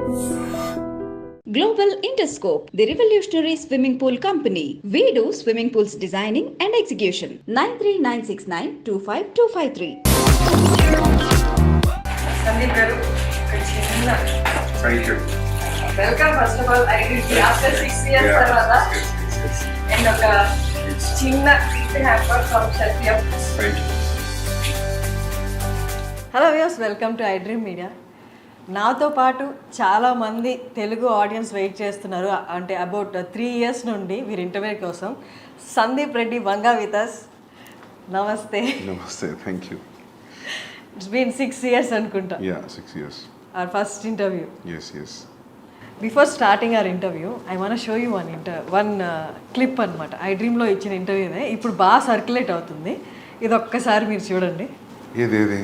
Global Interscope, the revolutionary swimming pool company. We do swimming pools designing and execution. 93969 Sandeep garu, chinna. Thank you. Welcome first of all. I did after 6 years tarvata. Yes. And oka chinna gift hamper from Shatya. Thank you. Hello viewers, welcome to iDream Media. నాతో పాటు చాలామంది Telugu audience wait చేస్తున్నారు. అంటే about 3 years నుండి వీరి interview కోసం. Sandeep Reddy Vanga with us. నమస్తే. Namaste. Thank you. It's been 6 years అనుకుంటా. Yeah, 6 years. Our first interview. Yes. Before starting our interview I want show you one clip అనమాట. iDreamలో ఇచ్చిన ఇంటర్వ్యూనే ఇప్పుడు బాగా సర్క్యులేట్ అవుతుంది. ఇది ఒక్కసారి మీరు చూడండి. ఏది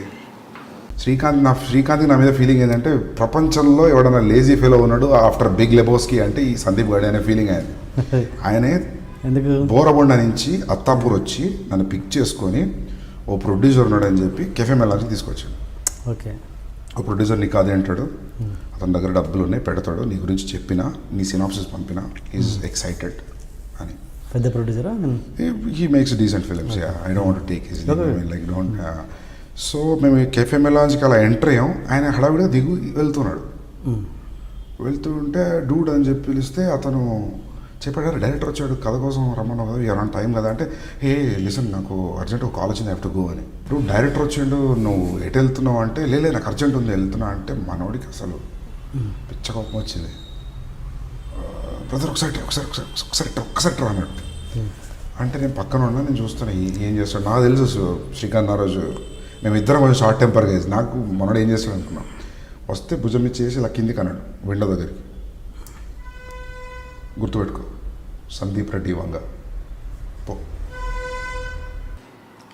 శ్రీకాంత్కి నా మీద ఫీలింగ్ ఏంటంటే ప్రపంచంలో ఎవడన్నా లేజీ ఫెలో ఉన్నాడు ఆఫ్టర్ బిగ్ లెబోస్కి అంటే ఈ సందీప్ గడి అనే ఫీలింగ్ ఆయనే ఎందుకు బోరబొండ నుంచి అత్తాపూర్ వచ్చి నన్ను పిక్ చేసుకొని ఓ ప్రొడ్యూసర్ ఉన్నాడు అని చెప్పి కెఫే మెలాన్స్కి తీసుకొచ్చాడు. ఓకే, ఓ ప్రొడ్యూసర్ నీకు అదే అంటాడు, అతని దగ్గర డబ్బులు ఉన్నాయి పెడతాడు, నీ గురించి చెప్పినా నీ సినాప్సిస్ పంపినా ఈజ్ ఎక్సైటెడ్ అని. పెద్ద ప్రొడ్యూసరా? He makes decent films. I don't want to take his like don't. So మేము కెఫే మెలాన్స్కి అలా ఎంటర్ అయ్యాం. ఆయన హడావిడిగా వెళ్తున్నాడు. వెళ్తుంటే డూడ్ అని చెప్పి పిలిస్తే అతను చెప్పాడు, డైరెక్టర్ వచ్చాడు కథ కోసం రమ్మన్నావు కదా, ఎవరైనా టైం కదా అంటే, ఏ లిసన్ నాకు అర్జెంట్ ఒక కాల్ వచ్చింది, హ్యావ్ టు గో అని. ఇప్పుడు డైరెక్టర్ వచ్చిండు, నువ్వు ఎటు వెళ్తున్నావు అంటే, లేదు నాకు అర్జెంట్ ఉంది వెళ్తున్నా అంటే, మనోడికి అసలు పిచ్చ కోపం వచ్చింది. బ్రదర్ ఒకసారి అన్నాడు. అంటే నేను పక్కన ఉన్నా, నేను చూస్తాను ఏం చేస్తాడు. నాకు తెలుసు శ్రీకాంత్ ఆ రోజు మేమిద్దరం కొంచెం షార్ట్ టెంపర్గా వేసి నాకు మనోడు ఏం చేస్తాడు అనుకున్నాం. వస్తే భుజం ఇచ్చేసి ఇలా కిందికి అన్నాడు విండో దగ్గరికి, గుర్తుపెట్టుకో సందీప్ రెడ్డి వంగ పో.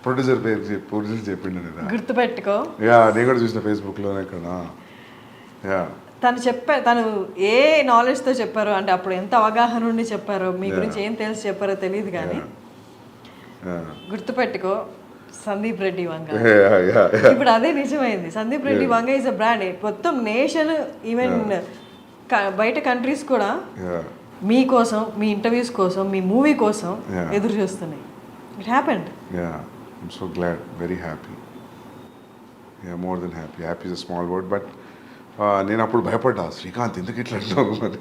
ప్రొడ్యూసర్ చెప్పిండు గుర్తుపెట్టుకో. నేను కూడా చూసిన ఫేస్బుక్లోనే ఇక్కడ. తను ఏ నాలెడ్జ్తో చెప్పారో, అంటే అప్పుడు ఎంత అవగాహన ఉండి చెప్పారో, మీ గురించి ఏం తెలిసి చెప్పారో తెలియదు కానీ గుర్తుపెట్టుకో సందీప్ రెడ్డి వంగ. ఇప్పుడు అదే నిజమైంది. సందీప్ రెడ్డి వంగ ఈజ్ అ బ్రాండ్. మొత్తం నేషన్, ఈవెన్ బయట కంట్రీస్ కూడా మీకోసం, మీ ఇంటర్వ్యూస్ కోసం, మీ మూవీ కోసం ఎదురు చూస్తున్నాయి. It happened. I'm so glad, very happy. More than happy. Happy is a small word, but నేను అప్పుడు భయపడ్డా, శ్రీకాంత్ ఎందుకు ఇట్లా అంటున్నాను అని.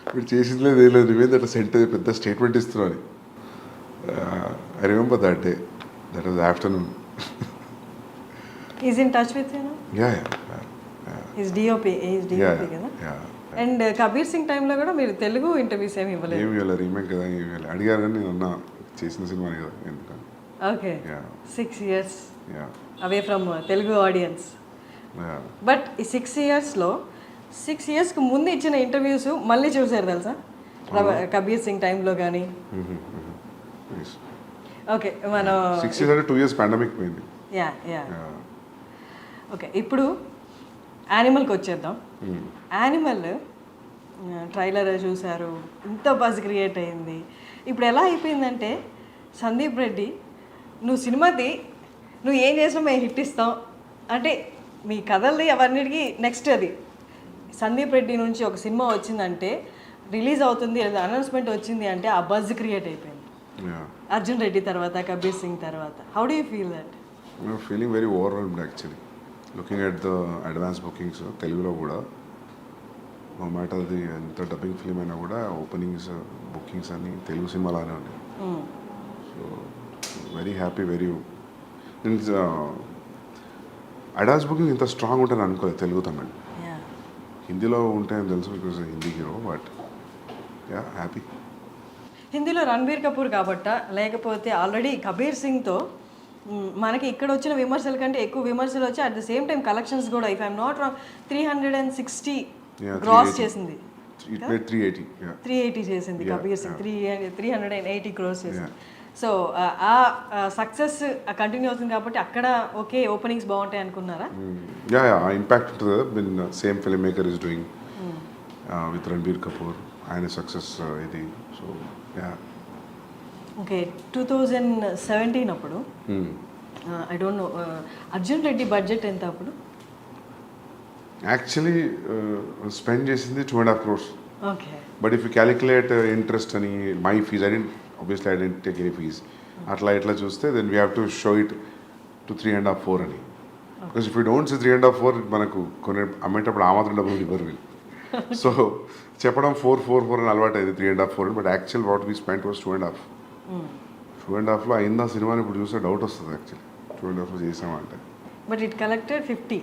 ఇప్పుడు చేసింది లేదు ఏం లేదు, నువ్వేంది అట్లా పెద్ద స్టేట్మెంట్ ఇస్తున్నావు అని. I remember that day. That was afternoon. He's in touch with you now? Yeah. He's DOP కదా. అండ్ కబీర్ సింగ్ టైంలో కూడా మీరు తెలుగు ఇంటర్వ్యూస్ ఏమి ఇవ్వలేదు? ఏమి ఇవ్వలేదు, రీమేక్ కదా, ఏమి ఇవ్వలేదు. అడిగారు కానీ నేను అన్నా చేసిన సినిమా కదా ఎందుకని. Okay, 6 years away from Telugu audience. But ఈ 6 yearsలో 6 yearsకి ముందు ఇచ్చిన ఇంటర్వ్యూస్ మళ్ళీ చూసారు తెలుసా? కబీర్ సింగ్ టైంలో కానీ. ఓకే, మనం 6 years అంటే 2 years పాండమిక్ పోయింది. ఓకే, ఇప్పుడు యానిమల్కి వచ్చేద్దాం. యానిమల్ ట్రైలర్ చూశారు, ఇంత బజ్ క్రియేట్ అయింది. ఇప్పుడు ఎలా అయిపోయిందంటే, సందీప్ రెడ్డి నువ్వు సినిమాది నువ్వు ఏం చేసినా మేము హిట్ ఇస్తాం అంటే, మీ కథల్ని అవన్నిటికీ నెక్స్ట్ అది సందీప్ రెడ్డి నుంచి ఒక సినిమా వచ్చిందంటే, రిలీజ్ అవుతుంది అనౌన్స్మెంట్ వచ్చింది అంటే ఆ బజ్ క్రియేట్ అయిపోయింది. అర్జున్ రెడ్డి తర్వాత, కబీర్ సింగ్ తర్వాత. How do you feel that? Feeling very overwhelmed actually. Looking at the advance bookings తెలుగులో కూడా, నో మ్యాటర్ అది ఎంత డబ్బింగ్ ఫిలిం అయినా కూడా ఓపెనింగ్స్ బుకింగ్స్ అన్ని తెలుగు సినిమాలానే ఉన్నాయి. So very happy. Advance booking ఇంత స్ట్రాంగ్ ఉంటాయని అనుకోలేదు తెలుగు తమిళ్. హిందీలో ఉంటాయని తెలుసు because Hindi hero, but happy. హిందీలో రణబీర్ కపూర్ కాబట్టా, లేకపోతే ఆల్రెడీ కబీర్ సింగ్తో మనకి ఇక్కడ వచ్చిన విమర్శల కంటే ఎక్కువ విమర్శలు వచ్చి, at the same time collections కూడా, if I'm not wrong, 360 cross చేసింది. 380 చేసింది కబీర్ సింగ్. 380 క్రోస్ చేసింది. సో ఆ సక్సెస్ కంటిన్యూ అవుతుంది కాబట్టి అక్కడ ఓకే ఓపెనింగ్స్ బాగుంటాయి అనుకున్నారా? ఇంపాక్ట్ ఉంటుంది. Same film maker is doing with Ranbir Kapoor, ఆయన సక్సెస్ ఇది. సో ఓకే, 2017 అప్పుడు I don't know, Arjun Reddy budget ఎంత అప్పుడు? యాక్చువల్లీ స్పెండ్ చేసింది 2.5 crores. Okay. But if you calculate interest అని my fees I didn't take any fees అట్లా ఇట్లా చూస్తే then we have to show it to 3.5, 4 అని. Because if you don't say 3.5, 4 మనకు కొన్ని అమ్మేటప్పుడు ఆ మాత్రం డబ్బులు ఇవ్వరు వీళ్ళు. సో చెప్పడం 4 అని అలవాటు అయింది, 3.5, 4 అని. But actual what we spent was 2.5. 2.5లో అయిందా సినిమాని ఇప్పుడు చూస్తే డౌట్ వస్తుంది యాక్చువల్లీ 2.5లో చేసామంటే. But it collected 50.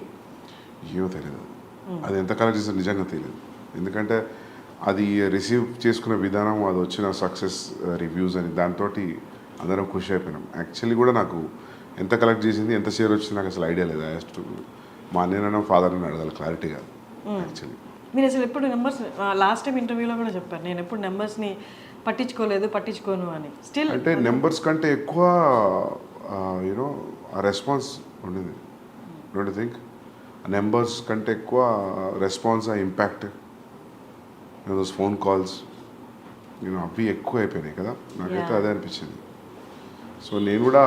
ఏమో తెలియదు అది ఎంత కలెక్ట్ చేస్తే నిజంగా తెలియదు. ఎందుకంటే అది రిసీవ్ చేసుకునే విధానం, అది వచ్చిన సక్సెస్ రివ్యూస్ అని దాంతో అందరం ఖుషి అయిపోయినాం. యాక్చువల్లీ కూడా నాకు ఎంత కలెక్ట్ చేసింది, ఎంత షేర్ వచ్చింది నాకు అసలు ఐడియా లేదు. జస్ట్ మా అన్నయ్యనో ఫాదర్ని అడగాలి క్లారిటీగా యాక్చువల్లీ. మీరు అసలు ఎప్పుడు నెంబర్స్, లాస్ట్ టైం ఇంటర్వ్యూలో కూడా చెప్పారు, నేను ఎప్పుడు నెంబర్స్ని పట్టించుకోను అని. స్టిల్ అంటే నెంబర్స్ కంటే ఎక్కువ యూనో ఆ రెస్పాన్స్ ఉండింది. Don't you think? నెంబర్స్ కంటే ఎక్కువ రెస్పాన్స్, ఆ ఇంపాక్ట్, దోస్ ఫోన్ కాల్స్ అవి ఎక్కువ అయిపోయినాయి కదా. నాకైతే అదే అనిపించింది. సో నేను కూడా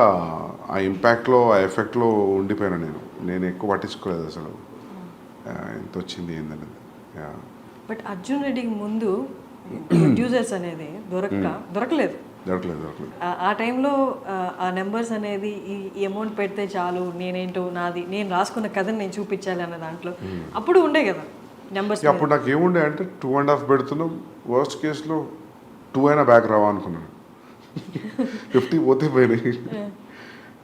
ఆ ఇంపాక్ట్లో, ఆ ఎఫెక్ట్లో ఉండిపోయాను. నేను ఎక్కువ పట్టించుకోలేదు అసలు ఎంత వచ్చింది ఏందనేది. బట్ అర్జున్ రెడ్డికి ముందు ప్రొడ్యూసర్స్ అనేది దొరకలేదు. ఆ టైంలో ఆ నెంబర్స్ అనేది ఈ అమౌంట్ పెడితే చాలు, నేనేంటో నాది, నేను రాసుకున్న కథని నేను చూపించాలి అన్న దాంట్లో అప్పుడు ఉండే కదా నెంబర్స్. అప్పుడు నాకు ఏముండే అంటే 2.5 పెడుతున్నాం, వర్స్ట్ కేసులో 2 అయినా బ్యాక్ రావా అనుకున్నాను. 50 పోతే పోయినాయి.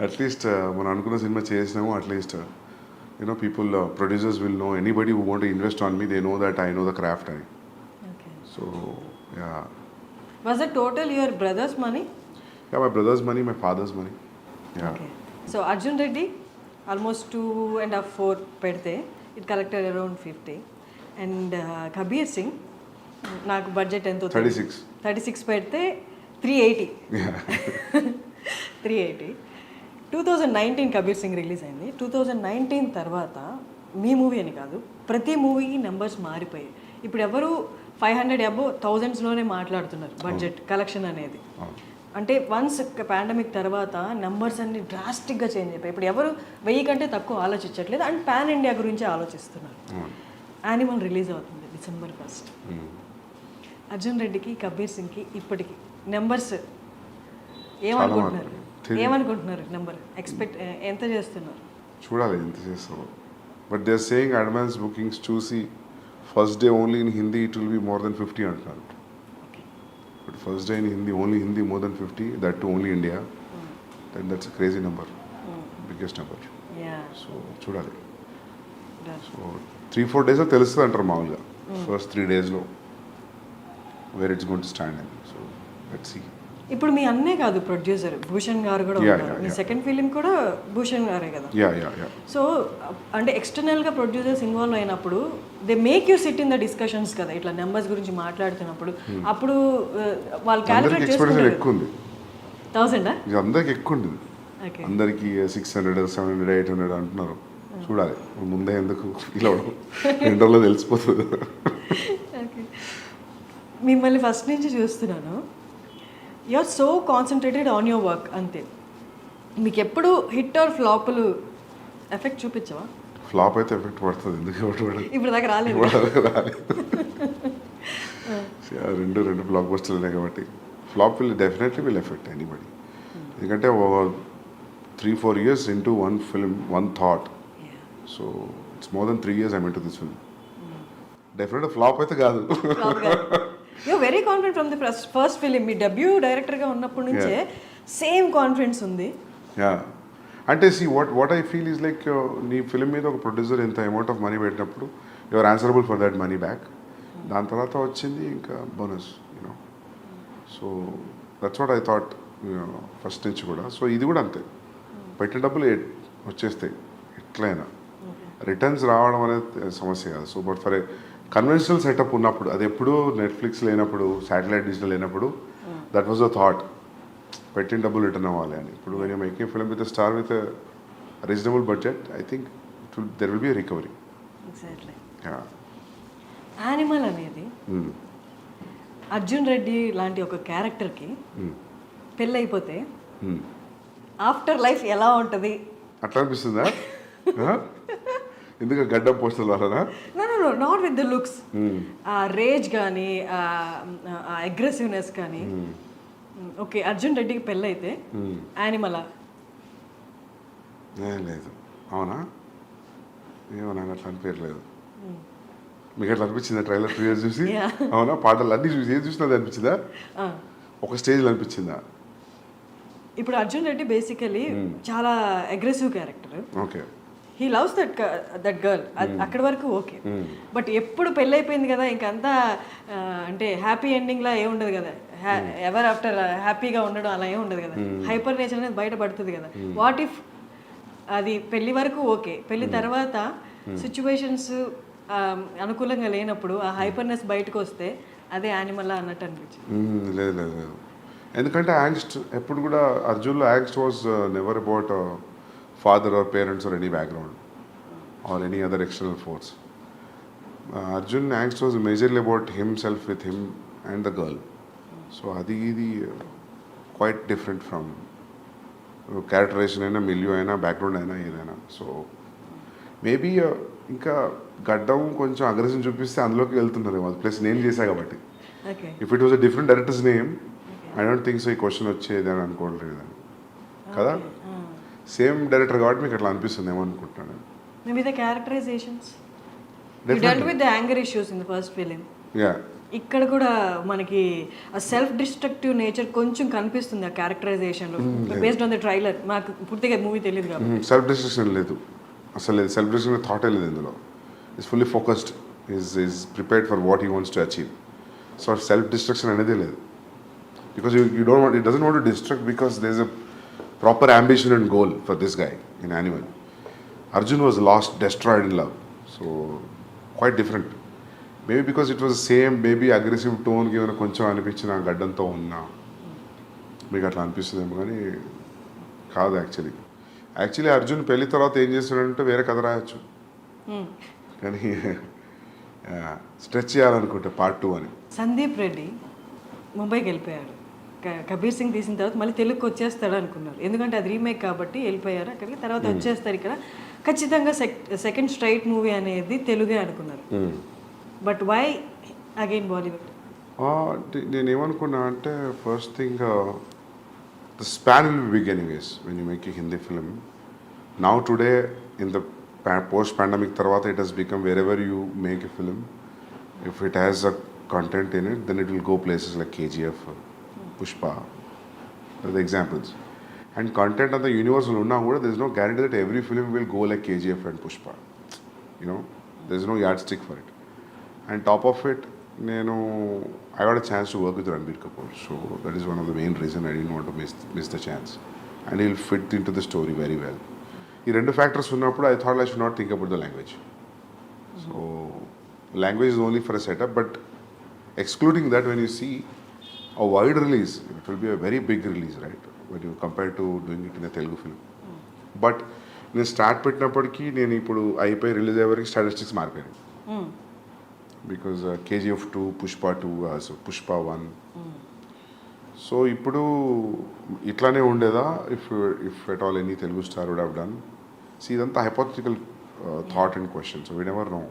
అట్లీస్ట్ మనం అనుకున్న సినిమా చేసినాము. At least people, producers will know, anybody who want to invest on me, they know that I know the craft అని. So yeah. Was it total your brother's money? Yeah, my brother's money, my father's money. Yeah. Okay. So Arjun Reddy almost 2.5, 4 pedte, it collected around 50. And Kabir Singh, నాకు budget ఎంతో 36 పెడితే 380. 380. 2019 Kabir Singh release అయింది. 2019 తర్వాత మీ movie అని కాదు, ప్రతి మూవీకి numbers మారిపోయాయి. ఇప్పుడు ఎవరు 500 అబోవ్ 1000s మాట్లాడుతున్నారు బడ్జెట్ కలెక్షన్ అనేది. అంటే వన్స్ పాండమిక్ తర్వాత నెంబర్స్ అన్ని డ్రాస్టిక్గా చేంజ్ అయిపోయి ఇప్పుడు ఎవరు 1000 కంటే తక్కువ ఆలోచించట్లేదు. అండ్ పాన్ ఇండియా గురించి ఆలోచిస్తున్నారు. యానిమల్ రిలీజ్ అవుతుంది December 1st. అర్జున్ రెడ్డికి, కబీర్ సింగ్కి ఇప్పటికి నెంబర్స్ ఏమనుకుంటున్నారు? నెంబర్ ఎక్స్పెక్ట్ ఎంత చేస్తున్నారు? చూడాలి ఎంత చేస్తారో. But they are saying advance bookings చూసి first day only in Hindi it will be more than 50 అంటున్నారు. But first day in Hindi, only Hindi more than 50, that too only India. Then that's a crazy number, biggest number. So చూడాలి. So 3-4 డేస్లో తెలుస్తుంది అంటారు మామూలుగా. First 3 డేస్లో where it's going to stand అని. So let's see. ఇప్పుడు మీ అన్నే కాదు ప్రొడ్యూసర్, భూషణ్ గారు కూడా ఉన్నారు. మీ సెకండ్ ఫిలిం కూడా భూషణ్ గారే కదా. సో అంటే ఎక్స్టర్నల్గా ప్రొడ్యూసర్స్ ఇన్వాల్వ్ అయినప్పుడు they make you SIT in the discussions కదా, ఇట్లా నెంబర్స్ గురించి మాట్లాడుతున్నప్పుడు. అప్పుడు వాళ్ళు క్యాలిక్యులేట్ చేసుకుంటారు. ఎక్కువ ఉంది 1000 అందరికి ఎక్కువ ఉంటుంది. అందరికి 600, 700, 800 అంటున్నారు. చూడాలి ముందే ఎందుకు ఇలా 2 రోజుల్లో తెలిసిపోతుంది. మిమ్మల్ని ఫస్ట్ నుంచి చూస్తున్నాను, you are so concentrated on your work అంతే. మీకు ఎప్పుడు హిట్ ఆర్ ఫ్లాప్లు ఎఫెక్ట్ చూపించవా? ఫ్లాప్ అయితే ఎఫెక్ట్ పడుతుంది. ఎందుకు ఇప్పుడు దాకా రాలేదు. రెండు బ్లాక్ బస్టర్లు ఉన్నాయి కాబట్టి flop definitely will effect anybody. ఎందుకంటే 3-4 years into one film, one thought. So it's more than 3 years I'm into this film. Definitely flop అయితే కాదు. You very confident from the first film. మీ డెబ్యూ డైరెక్టర్గా ఉన్నప్పటి నుంచే same confidence ఉంది. అంటే see what I feel is like, నీ film మీద ఒక ప్రొడ్యూసర్ ఎంత అమౌంట్ ఆఫ్ మనీ పెట్టినప్పుడు you are answerable for that money back. దాని తర్వాత వచ్చింది ఇంకా bonus, so that's what I thought first నుంచి కూడా. సో ఇది కూడా అంతే, పెట్టిన డబ్బులు వచ్చేస్తాయి ఎట్లయినా. రిటర్న్స్ రావడం అనేది సమస్య కాదు. So but for a conventional setup ఉన్నప్పుడు, అది ఎప్పుడు నెట్ఫ్లిక్స్ లేనప్పుడు, శాటిలైట్ డిజిటల్ లేనప్పుడు, దట్ వాజ్ అ థాట్, పెట్టిన డబ్బులు రిటర్న్ అవ్వాలి అని. ఇప్పుడు when you making film with star with reasonable budget, I think there will B a recovery. Animal అనేది అర్జున్ రెడ్డి లాంటి ఒక క్యారెక్టర్కి పెళ్ళైపోతే ఆఫ్టర్ లైఫ్ ఎలా ఉంటుంది అట్లా అనిపిస్తుందా? ఎందుకు గడ్డం పోస్టల్ వలన? No not with the looks. ఆ రేజ్ కానీ ఆ అగ్రెసివ్నెస్ కానీ. ఓకే, అర్జున్ రెడ్డికి పెళ్ళి అయితే యానిమలా? లేదు. అవునా? ఏమో నాకు అట్లా అనిపించలేదు. మీకు అట్లా అనిపించిందా ట్రైలర్ 2 years చూసి? అవునా? పాటలు అన్నీ చూసి ఏది చూసినా అది అనిపించిందా? ఒక స్టేజ్లో అనిపించిందా? ఇప్పుడు అర్జున్ రెడ్డి బేసికలీ చాలా aggressive character. Okay. He loves that girl. అక్కడి వరకు ఓకే. బట్ ఎప్పుడు పెళ్ళి అయిపోయింది కదా, ఇంకంతా అంటే హ్యాపీ ఎండింగ్ లా ఏముండదు కదా, ఎవర్ ఆఫ్టర్ హ్యాపీగా ఉండడం అలా ఏమి ఉండదు కదా. హైపర్ నేచర్ అనేది బయటపడుతుంది కదా. వాట్ ఇఫ్ అది పెళ్లి వరకు ఓకే, పెళ్లి తర్వాత సిచ్యువేషన్స్ అనుకూలంగా లేనప్పుడు ఆ హైపర్నెస్ బయటకు వస్తే అదే యానిమల్ అన్నట్టు అనిపించింది. లేదు లేదు లేదు, ఎందుకంటే యాంగ్స్ట్ ఎప్పుడు కూడా అర్జున్లో angst was never about father or parents or any background or any other external force. Arjun angst was majorly about himself with him and the girl. So అది ఇది క్వైట్ డిఫరెంట్ ఫ్రమ్ క్యారెక్టరైజేషన్ అయినా, మిలియో అయినా, background అయినా, ఏదైనా. So maybe ఇంకా గడ్డం కొంచెం aggression చూపిస్తే అందులోకి వెళ్తున్నారు. ప్లస్ నేను చేశా కాబట్టి. If it was a different directors name I don't think so ఈ క్వశ్చన్ వచ్చేది అని అనుకోవట్లేదు కదా. సేమ్ డైరెక్టర్ కాబట్టి మీకు అట్లా అనిపిస్తుంది ఏమనుకుంటున్నాను. Maybe the characterizations. You dealt with the anger issues in the first film. Yeah. ఇక్కడ కూడా మనకి ఆ సెల్ఫ్ డిస్ట్రక్టివ్ నేచర్ కొంచెం కనిపిస్తుంది ఆ క్యారెక్టరైజేషన్లో, బేస్డ్ ఆన్ ద ట్రైలర్. మాకు పూర్తిగా మూవీ తెలియదు కాబట్టి. సెల్ఫ్ డిస్ట్రక్షన్ లేదు, అసలు లేదు. సెల్ఫ్ డిస్ట్రక్షన్ థాటే లేదు ఇందులో. Is fully focused, is prepared for what he wants to achieve. So self destruction అనేది లేదు. Because you don't want, it doesn't want to destruct because there is a proper ambition and goal for this guy in Animal. Arjun was lost, destroyed in love. So quite different. Maybe because it was the same, maybe aggressive tone కి ఏమైనా కొంచెం అనిపించిన గడ్డంతో ఉన్నా మీకు అట్లా అనిపిస్తుందేమో, కానీ కాదు. Actually Arjun పెళ్లి తర్వాత ఏం చేస్తాడంటే వేరే కథ రాయొచ్చు, కానీ స్ట్రెచ్ చేయాలనుకుంటే పార్ట్ 2 అని. సందీప్ రెడ్డి ముంబైకి వెళ్ళిపోయాడు. కబీర్ సింగ్ తీసిన తర్వాత మళ్ళీ తెలుగుకి వచ్చేస్తాడు అనుకున్నారు, ఎందుకంటే అది రీమేక్ కాబట్టి వెళ్ళిపోయారు అక్కడికి. తర్వాత వచ్చేస్తారు ఇక్కడ, ఖచ్చితంగా సెకండ్ స్ట్రైట్ మూవీ అనేది తెలుగే అనుకున్నారు. But why again Bollywood? నేను ఏమనుకున్నా అంటే, first thing the span will be big anyways when you make a Hindi film. Now today in the post pandemic తర్వాత it has become wherever you make a film, if it has a content in it, then it will go places like KGF, Pushpa, are the examples. And content of the universe will unna kuda, there is no guarantee that every film will go like KGF and Pushpa. You know, there is no yardstick for it. And top of it, I got a chance to work with Ranbir Kapoor, so that is one of the main reason I didn't want to miss the chance. And he'll fit into the story very well. Ee rendu factors unnappudu I thought I should not think about the language. So language is only for a setup, but excluding that, when you see a wide release, it will be a very big release, right, when you compare to doing it in a Telugu film. But నేను start పెట్టినప్పటికీ నేను ఇప్పుడు అయిపోయి release అయ్యే వరకు statistics మారిపోయాయి. Because KGF 2, Pushpa 2, Pushpa 1. సో ఇప్పుడు ఇట్లానే ఉండేదా if at all any Telugu star would have done? So ఇదంతా hypothetical thought and question, so we never know.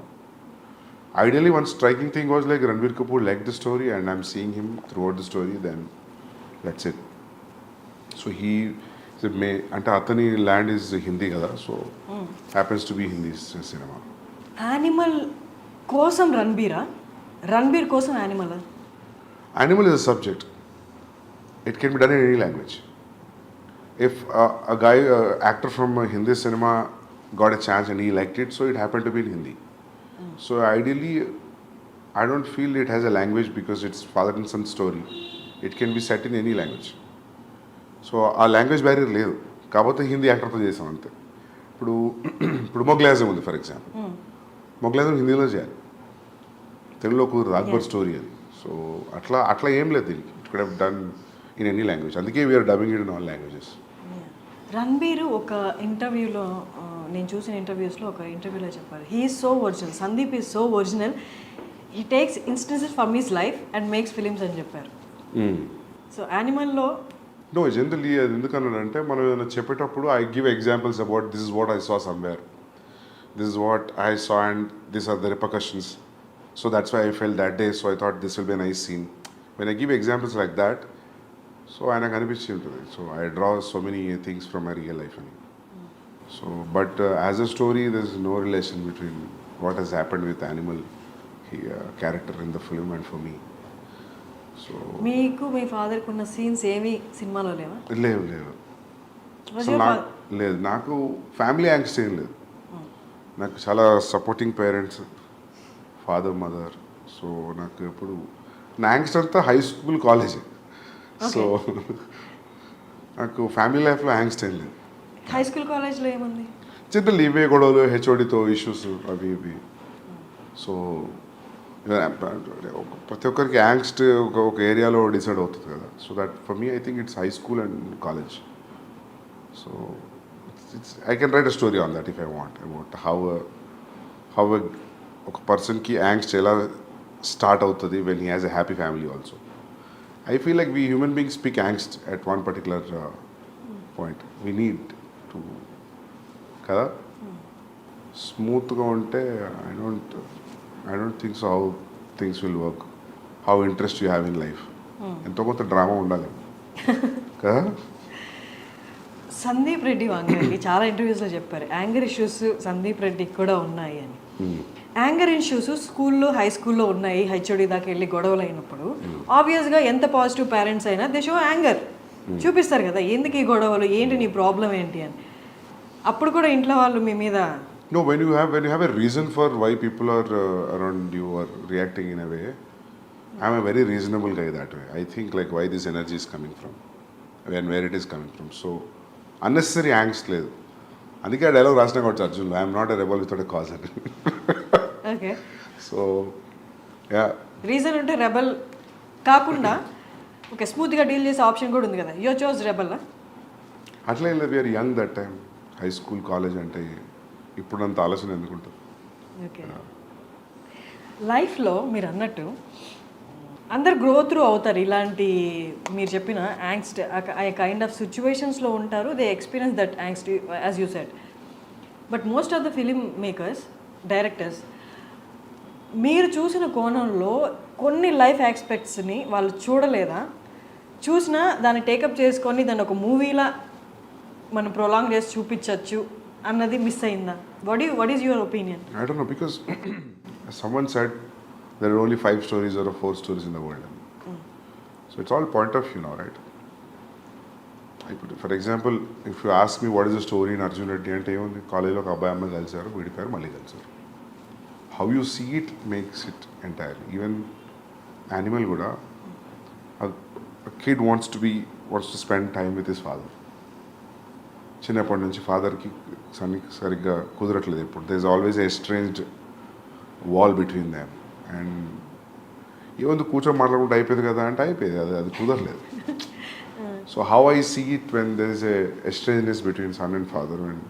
Ideally, one striking thing was like Ranbir Kapoor liked the story and I'm seeing him throughout the story, then that's it. So he said, ante atani land is Hindi kada, so happens to be Hindi cinema. Animal kosam Ranbir kosam Animal? Animal is a subject. It can be done in any language. If a guy, actor from Hindi cinema got a chance and he liked it, so it happened to be in Hindi. So ideally, I don't feel it has a language because it's father and son story. It can be set in any language. So ఆ language barrier లేదు కాకపోతే హిందీ యాక్టర్తో చేసాం అంతే. ఇప్పుడు మొగ్లాజం ఉంది for example, మొగ్లాజం హిందీలో చేయాలి, తెలుగులో కుదరదు, అక్బర్ స్టోరీ అది. సో అట్లా ఏం లేదు దీనికి. It could have done in any language, అందుకే we're dubbing it in all languages. Ranbir ఒక ఇంటర్వ్యూలో, నేను చూసిన ఇంటర్వ్యూస్లో ఒక ఇంటర్వ్యూలో చెప్పారు, he is so original, Sandeep is so original, he takes instances from his life and makes films అని చెప్పారు. సో యానిమల్లో నో జనరల్లీ అది ఎందుకన్నానంటే, మనం ఏదైనా చెప్పేటప్పుడు I give examples about this is what I saw somewhere. this is what I saw and these are the repercussions. So that's why I felt that day, so I thought this will be a nice scene. When I give examples like that, so ఆయనకు అనిపించి ఉంటుంది. So I draw so many things from my real life. So, but as a story, there is no relation between what has happened with animal character in the film and for me. So మీకు మీ ఫాదర్కి ఉన్న scenes ఏమీ సినిమాలో లేవా? లేవు అసలు లేదు. నాకు ఫ్యామిలీ యాంగ్స్ట్ ఏం లేదు. నాకు చాలా supporting parents, father mother. So నాకు ఎప్పుడు నా యాంగ్స్ట్ అంతా హై స్కూల్ కాలేజే. సో నాకు ఫ్యామిలీ లైఫ్లో యాంగ్స్ట్ ఏం లేదు. హై స్కూల్ కాలేజ్లో ఏముంది? జనరల్ ఇవే గొడవలు, హెచ్ఓడితో ఇష్యూస్ అవి ఇవి. సో ప్రతి ఒక్కరికి యాంగ్స్ట్ ఒక ఏరియాలో డిసైడ్ అవుతుంది కదా. So that for me I think it's high school and college. So it's I can write a story on that if I want about how ఒక పర్సన్కి యాంగ్స్ట్ ఎలా స్టార్ట్ అవుతుంది when he has a happy family also. I feel like we human beings speak angst at one particular point. We need to kada smooth ga unte I don't think so how things will work, how interest you have in life. Ento konta drama undali kada. Sandeep Reddy వాంగకి చాలా ఇంటర్వ్యూస్లో చెప్పారు anger issues Sandeep రెడ్డికి కూడా ఉన్నాయి అని. Anger issues స్కూల్లో high స్కూల్లో ఉన్నాయి, హెచ్ఓడి దాకా వెళ్ళి గొడవలు అయినప్పుడు ఆబ్వియస్గా ఎంత పాజిటివ్ పేరెంట్స్ అయినా దే షో యాంగర్ చూపిస్తారు కదా, ఎందుకు ఈ గొడవలు, ఏంటి నీ ప్రాబ్లం ఏంటి అని. అప్పుడు కూడా ఇంట్లో వాళ్ళు మీ మీద No, when you have a reason for why people are around you or reacting in a way, I'm a very reasonable guy that way. I think like why this energy is coming from and where it is coming from. So unnecessary angst లేదు. అందుకే ఆ dialogue రాసిన కావచ్చు అర్జున్లో, I'm not a rebel without a cause అని. Okay, so yeah reason ఉంటే rebel కాకుండా okay స్మూత్గా డీల్ చేసే ఆప్షన్ కూడా ఉంది కదా. You chose rebel. అట్లా ఏం లేదు, we're young that time. High school college అంటే ఇప్పుడంత ఆలోచన ఎందుకుంటుంది. ఓకే, లైఫ్లో మీరు అన్నట్టు అందరు గ్రో త్రూ అవుతారు. ఇలాంటి మీరు చెప్పిన యాంగ్స్ట్ ఆ కైండ్ ఆఫ్ సిచ్యువేషన్స్లో ఉంటారు, they experience that angst as you said. But most of the film makers, directors మీరు చూసిన కోణంలో కొన్ని లైఫ్ ఆస్పెక్ట్స్ని వాళ్ళు చూడలేదా, చూసినా దాన్ని టేకప్ చేసుకొని దాన్ని ఒక మూవీలా మనం ప్రొలాంగ్ చేసి చూపించవచ్చు అన్నది మిస్ అయిందా? What is your opinion? I don't know, because someone said there are only 5 stories or 4 stories in the world. So it's all point of view now, right? For example, if you ask me what is the story in Arjun Reddy అంటే ఏముంది, కాలేజ్లో ఒక అబ్బాయి అమ్మాయి కలిసారు, విడిపోయారు, మళ్ళీ కలిసారు. How you see it makes it entirely. Even animal కూడా, a kid wants to spend time with his father. చిన్నప్పటి నుంచి ఫాదర్కి సరిగ్గా కుదరట్లేదు ఇప్పుడు. There is always a estranged wall between them. And ఏముంది కూర్చొని మాట్లాడుకుంటే అయిపోయింది కదా అంటే అయిపోయింది, అది కుదరలేదు. So how I see it when there is a estrangeness between son and father, and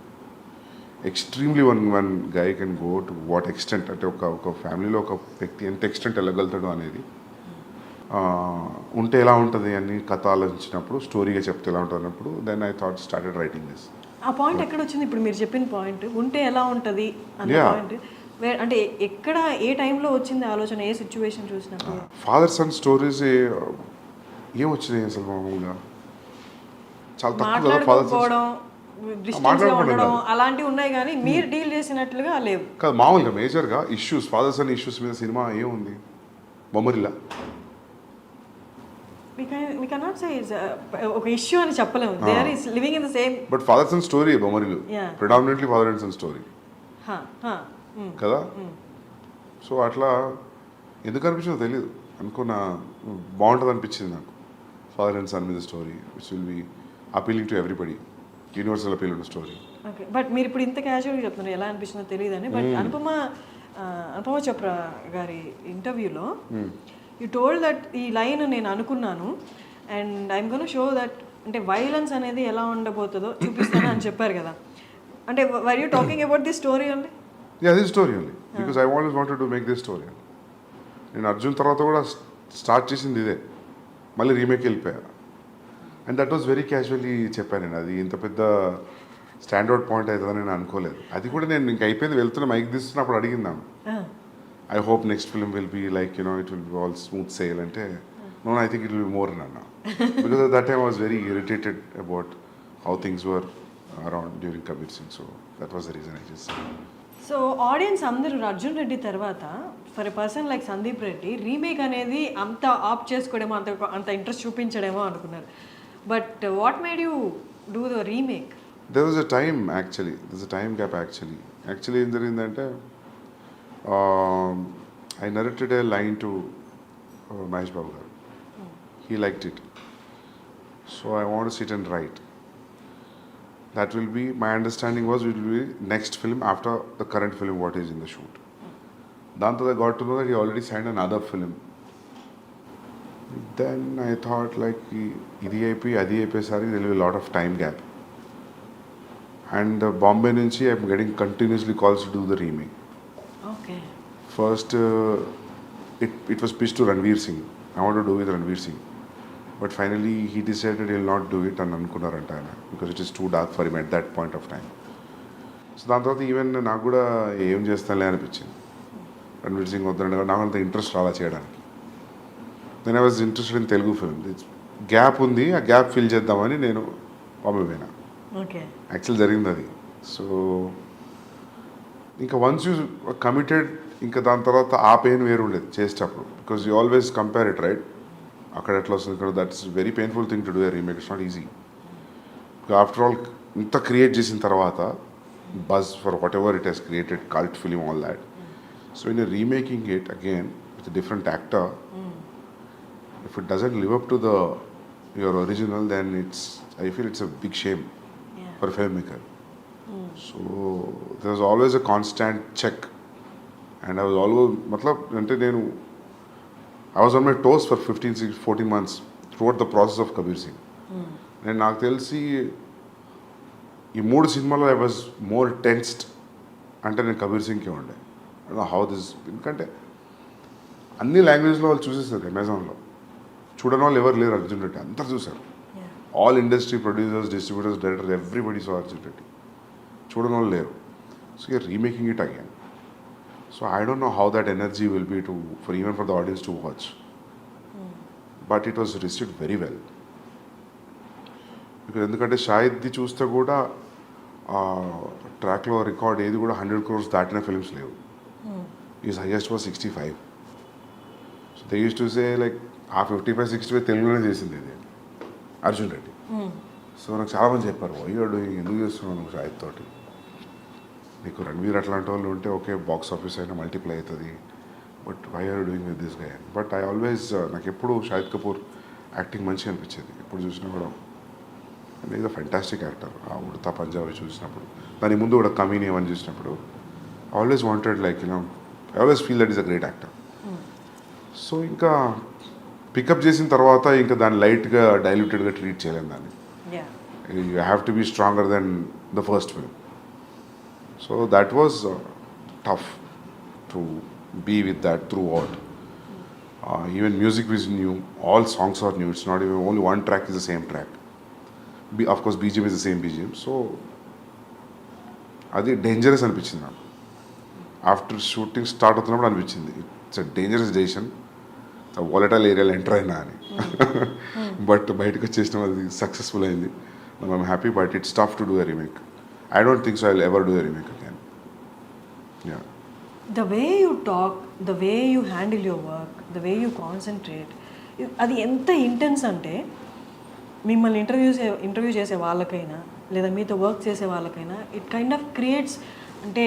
extremely one guy can go to what extent, అంటే ఒక ఫ్యామిలీలో ఒక వ్యక్తి ఎంత ఎక్స్టెంట్ వెళ్ళగలుగుతాడు అనేది ఉంటే ఎలా ఉంటుంది అని కథ ఆలోచించినప్పుడు, స్టోరీగా చెప్తే ఎలా ఉంటుంది అన్నప్పుడు, then I thought started writing this. ఆ పాయింట్ ఎక్కడ వచ్చింది ఇప్పుడు మీరు చెప్పిన పాయింట్, ఉంటే ఎలా ఉంటుంది అన్న పాయింట్ అంటే ఎక్కడ ఏ టైంలో వచ్చింది ఆలోచన, ఏ సిచ్యువేషన్ చూసినప్పుడు? ఫాదర్ సన్ స్టోరీస్ ఏం వచ్చినాయి అసలు మామూలుగా చాలా తక్కువ కదా. ఫాదర్ ఉండడం అలాంటివి ఉన్నాయి కానీ మీరు డీల్ చేసినట్లుగా లేవు కాదు. మామూలుగా మేజర్గా ఇష్యూస్, ఫాదర్ సన్ ఇష్యూస్ మీద సినిమా ఏముంది, బొమ్మరిలా. we cannot say it's ఒక ఇష్యూ అని చెప్పలేము. they are living in the same, but father son story Bommarillu predominantly father and son story కదా. సో అట్లా ఎందుకు అనిపించిందో తెలియదు, అనుకున్నా బాగుంటుంది అనిపించింది నాకు. ఫాదర్ అండ్ సన్ మీద story which will be appealing to everybody, universal appeal to story. Okay, but మీరు ఇప్పుడు ఇంత క్యాజువల్గా చెప్తున్నారు, ఎలా అనిపించిందో తెలియదని. బట్ అనుపమ చోప్రా గారి ఇంటర్వ్యూలో యూ టోల్డ్ దట్ ఈ లైన్ నేను అనుకున్నాను and I'm gonna show that, అంటే వైలెన్స్ అనేది ఎలా ఉండబోతుందో చూపిస్తాను అని చెప్పారు కదా. అంటే were you talking about this story only? Yeah, this story only, because I always wanted to make this story. నేను అర్జున్ తర్వాత కూడా స్టార్ట్ చేసింది ఇదే, మళ్ళీ రీమేక్ వెళ్ళిపోయా. And that was very casually చెప్పాను నేను. అది ఇంత పెద్ద స్టాండర్డ్ పాయింట్ అవుతుందని నేను అనుకోలేదు. అది కూడా నేను ఇంక అయిపోయింది వెళ్తున్న మైక్ తీస్తున్నప్పుడు అడిగిందాం, I hope next film will be like it will be all smooth sail అంటే no I think it will be more అని అన్నా. Because that time I was very irritated about how things were around during Kabir Singh. So that was the reason I just said. So audience అందరూ అర్జున్ రెడ్డి తర్వాత for a person like Sandeep Reddy remake అనేది అంత ఆప్ చేసుకోవడమో అంత interest చూపించడమో అనుకున్నారు. But what made you do the remake? There was a time actually. There's a time gap actually. Actually ఏం జరిగిందంటే I narrated a line to Mahesh Babu garu. He liked it. So I want to sit and write. That will be, my understanding was, it will be next film after the current film what is in the shoot. Then I got to know that he already signed another film. Then I thought like, idi ayipoyesari there will be a lot of time gap. And Bombay nunchi I am getting continuously calls to do the remake. Okay. First, it was pitched to Ranveer Singh. I want to do with Ranveer Singh. But finally, he decided he will not do it and అనుకున్నారంట ఆయన, because it is too dark for him at that point of time. So దాని తర్వాత even నాకు కూడా ఏం చేస్తానులే అనిపించింది. రణ్వీర్ సింగ్ వద్దంటే నాకు అంత ఇంట్రెస్ట్ రాలా చేయడానికి. Then I was interested in Telugu film. Gap ఉంది, ఆ గ్యాప్ ఫిల్ చేద్దామని నేను బాంబే పోయినా. ఓకే. యాక్చువల్ జరిగింది అది. సో ఇంకా వన్స్ యూ కమిటెడ్, ఇంకా దాని తర్వాత ఆ పెయిన్ వేరు ఉండేది చేసేటప్పుడు, because you always compare it right. అక్కడ ఎట్లా వస్తుంది, ఇక్కడ that's very painful thing to do a remake. It's not easy. After all ఇంత క్రియేట్ చేసిన తర్వాత buzz for whatever it has created, cult film, all that. So in remaking it again with different actor, if it doesn't live up to the your original, then I feel it's a big shame for film maker. So there was always a constant check. And I was always అంటే నేను I was on my toes for 14 months throughout the process of Kabir Singh. నేను నాకు తెలిసి ఈ 3 సినిమాలో I was more tensed అంటే నేను కబీర్ సింగ్కే ఉండే. హౌ దిస్, ఎందుకంటే అన్ని లాంగ్వేజ్లో వాళ్ళు చూసేస్తారు. అమెజాన్లో చూడని వాళ్ళు ఎవరు లేరు. అర్జున్ రెడ్డి అంతా చూసారు. All industry producers, distributors, directors, everybody so Arjun Reddy. చూడని వాళ్ళు లేరు. So you are remaking it again. So I don't know how that energy will be even for the audience to watch. But it was received very well. Because ఎందుకంటే షాహిద్ది చూస్తే కూడా ట్రాక్లో record ఏది కూడా 100 crores దాటిన ఫిల్మ్స్ లేవు. Is highest was 65. So they use to say like ఆ 55-65 తెలుగులోనే చేసింది ఇది అర్జున్ రెడ్డి. సో నాకు చాలామంది చెప్పారు, వై ఆర్ డూయింగ్, ఎందుకు చేస్తున్నావు నువ్వు షాహిద్ తోటి, నీకు రణ్వీర్ అట్లాంటి వాళ్ళు ఉంటే ఓకే బాక్స్ ఆఫీస్ అయినా మల్టిప్లై అవుతుంది, but why are doing with this guy. But I always, నాకు ఎప్పుడు షాహిద్ కపూర్ యాక్టింగ్ మంచిగా అనిపించేది. ఎప్పుడు చూసినా కూడా ఈజ్ అ ఫెంటాస్టిక్ యాక్టర్. ఆ ఉడతా పంజాబీ చూసినప్పుడు, దాని ముందు కూడా కమీని ఏమని చూసినప్పుడు I always wanted like I always feel that is a great actor. So ఇంకా పికప్ చేసిన తర్వాత ఇంకా దాన్ని లైట్గా డైల్యూటెడ్గా ట్రీట్ చేయలేము దాన్ని. You have to be stronger than the first film. So that was tough to be with that throughout. Even music was new, all songs are new. It's not even only one track is the same track. Of course, BGM is the same BGM. So అది dangerous అనిపించింది నాకు. After shooting start అవుతున్నప్పుడు అనిపించింది it's a dangerous decision, volatile ఏరియాలో enter అయినా అని. But బయటకు వచ్చేసిన అది సక్సెస్ఫుల్ అయింది. I'm happy. But it's tough to do a remake. I don't think so I'll ever do a remake again. Yeah. The way you talk, the way you handle your work, the way you concentrate, అది ఎంత intense అంటే మిమ్మల్ని interview చేసే వాళ్ళకైనా లేదా మీతో work చేసే వాళ్ళకైనా ఇట్ కైండ్ ఆఫ్ క్రియేట్స్, అంటే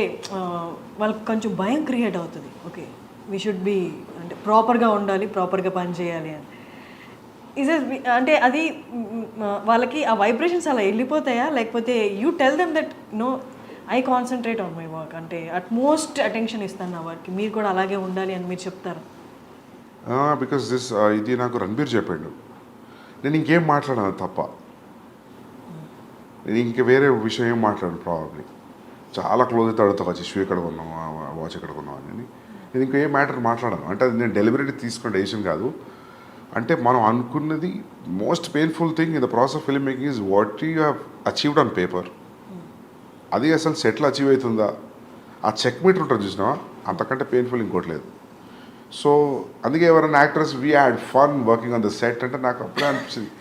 వాళ్ళకి కొంచెం భయం క్రియేట్ అవుతుంది. ఓకే, వీ షుడ్ బి, అంటే ప్రాపర్గా ఉండాలి, ప్రాపర్గా పని చేయాలి అని. అంటే అది వాళ్ళకి ఆ వైబ్రేషన్స్ అలా వెళ్ళిపోతాయా, లేకపోతే you tell them that no I concentrate on my work, అంటే అట్మోస్ట్ అటెన్షన్ ఇస్తాను నా వర్క్కి, మీరు కూడా అలాగే ఉండాలి అని మీరు చెప్తారు? బికాస్ ఇది నాకు రణబీర్ చెప్పాడు. నేను ఇంకేం మాట్లాడాను తప్ప, నేను ఇంక వేరే విషయం ఏం మాట్లాడాను. ప్రాబబ్లీ చాలా క్లోజ్ అయితే అడుగుతా, వచ్చి షూ ఎక్కడ కొన్నావు, వాచ్ ఎక్కడ కొన్నావు అని. నేను ఇంకా ఏ మ్యాటర్ మాట్లాడాను. అంటే అది నేను డెలిబరేట్లీ తీసుకున్న డెసిషన్ కాదు. అంటే మనం అనుకున్నది most painful thing in the process of film making is what you have achieved on paper అది అసలు సెటిల్ అచీవ్ అవుతుందా, ఆ చెక్ మీటర్ ఉంటుంది చూసినా, అంతకంటే పెయిన్ఫుల్ ఇంకోటి లేదు. సో అందుకే ఎవరైనా actors we had fun working on the set అంటే నాకు అప్పుడే అనిపించింది,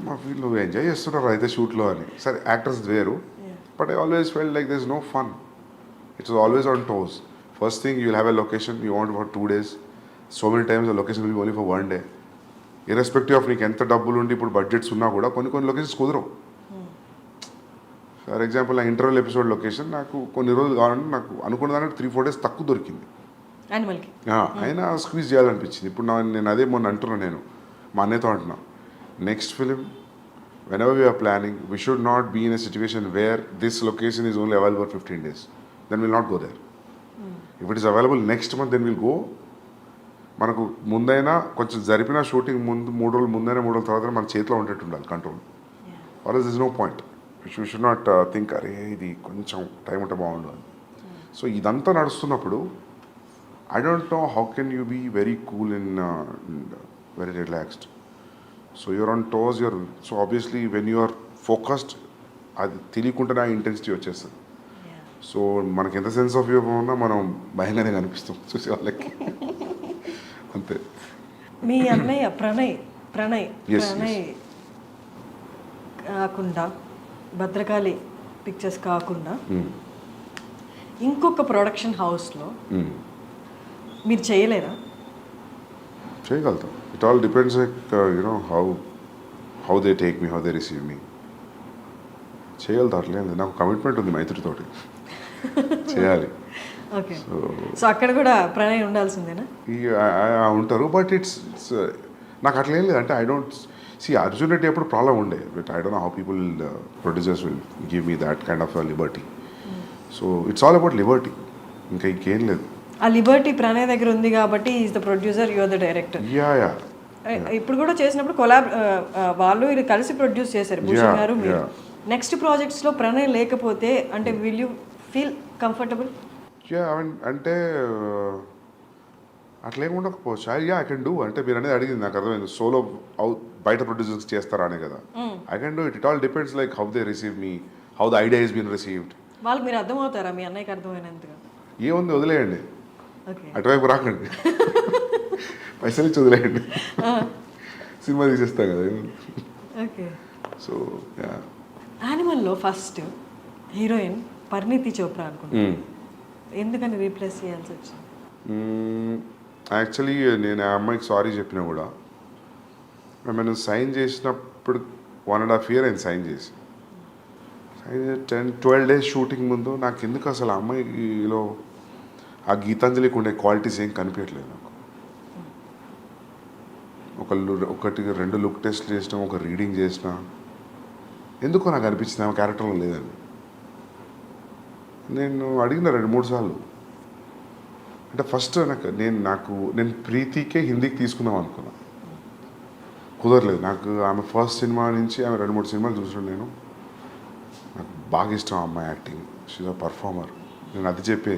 మా వీళ్ళు ఎంజాయ్ చేస్తున్నారు అయితే షూట్లో అని. సరే యాక్టర్స్ వేరు, but I always felt like there is no fun. It's always on toes. First thing you will have a location, you want for 2 days. So many times the location will be only for 1 day. Irrespective of నీకు ఎంత డబ్బులు ఉండి ఇప్పుడు budgets ఉన్నా కూడా కొన్ని locations కుదరవు. For example నా ఇంటర్వెల్ ఎపిసోడ్ లొకేషన్ నాకు కొన్ని రోజులు కావాలంటే నాకు అనుకున్న దానికి 3-4 days తక్కువ దొరికింది. యానిమల్కి అయినా స్క్వీజ్ చేయాలనిపించింది. ఇప్పుడు నేను అదే మొన్న అంటున్నాను, నేను మా అన్నయ్యతో అంటున్నా, next film whenever we are planning, we should not be in a situation where this location is only available for 15 days. Then we'll not go there. If it is available next month, then we'll go. మనకు ముందైనా కొంచెం జరిపిన shooting ముందు 3 రోజులు ముందైనా 3 రోజుల తర్వాత మన చేతిలో ఉండేట్టు ఉండాలి control. Or is is no point. You should not think అరే ఇది కొంచెం టైం ఉంటే బాగుండు అని. సో ఇదంతా నడుస్తున్నప్పుడు I don't know how can you be very cool and very relaxed. So you're on toes, you're so obviously when you're focused అది తెలియకుండానే ఆ ఇంటెన్సిటీ వచ్చేస్తుంది. సో మనకి ఎంత సెన్స్ ఆఫ్ హ్యూమర్ ఉన్నా మనం భయంగానే కనిపిస్తాం చూసే వాళ్ళకి. అంతే. మీ అన్నయ్య ప్రణయ్ కాకుండా భద్రకాళి పిక్చర్స్ కాకుండా ఇంకొక ప్రొడక్షన్ హౌస్లో మీరు చేయలేరా? చేయగలుగుతాం. It all depends like you know how they take me, how they receive me. చేయగలుగుతా, అట్లేదు. నాకు కమిట్మెంట్ ఉంది మైత్రితోటి, చేయాలి. ఓకే. సో అక్కడ కూడా ప్రణయ్ ఉండాల్సిందేనా? ఉంటారు, బట్ ఇట్స్ నాకు అట్లా ఏం లేదు. అంటే I don't see Arjun Reddy అప్పుడు ప్రాబ్లం ఉండే, but I don't know how people producers will give me that kind of liberty. So it's all about liberty, ఇంకా ఇంకేం లేదు. ఆ లిబర్టీ ప్రణయ్ దగ్గర ఉంది కాబట్టి is the producer, you are the director. Yeah. ఇప్పుడు కూడా చేసినప్పుడు వాళ్ళు ఇది కలిసి ప్రొడ్యూస్ చేశారు, భూషణ్ గారు మీరు. నెక్స్ట్ ప్రాజెక్ట్స్లో ప్రణయ్ లేకపోతే అంటే will you feel comfortable? Yeah, అంటే అట్లేం ఉండకపోవచ్చు. I can do. అంటే మీరు అనేది అడిగింది నాకు అర్థమైంది, సోలో బయట ప్రొడ్యూసర్స్ చేస్తారా అనే కదా. I can do it. It all depends like how they receive me, how the idea is been received. వాళ్ళకి మీరు అర్థమవుతారా? మీ అన్నయ్యకి అర్థమైనంతగా ఏముంది, వదిలేయండి, అటువైపు రాకండి, పైసలు ఇచ్చి వదిలేయండి, సినిమా తీసేస్తా కదా. ఓకే. సో యానిమల్లో ఫస్ట్ హీరోయిన్ పరిణీతి చోప్రా అనుకుంటున్నాను, ఎందుకని రీప్లేస్ చేయాల్సి వచ్చింది? యాక్చువల్లీ నేను ఆ అమ్మాయికి సారీ చెప్పినా కూడా, నేను సైన్ చేసినప్పుడు 1.5 years అయింది సైన్ చేసి. 10-12 days షూటింగ్ ముందు నాకు ఎందుకు అసలు ఆ అమ్మాయిలో ఆ గీతాంజలికి ఉండే క్వాలిటీస్ ఏం కనిపించట్లేదు నాకు. 1-2 లుక్ టెస్ట్లు చేసినా, ఒక రీడింగ్ చేసినా, ఎందుకో నాకు అనిపించింది ఆమె క్యారెక్టర్లో లేదని. నేను అడిగిన 2-3 సార్లు. అంటే ఫస్ట్ నేను ప్రీతికే హిందీకి తీసుకుందాం అనుకున్నా, కుదరలేదు. నాకు ఆమె ఫస్ట్ సినిమా నుంచి ఆమె 2-3 సినిమాలు చూసాను నేను. నాకు బాగా ఇష్టం ఆ అమ్మాయి యాక్టింగ్, షీజ్ అ పర్ఫార్మర్. నేను అది చెప్పి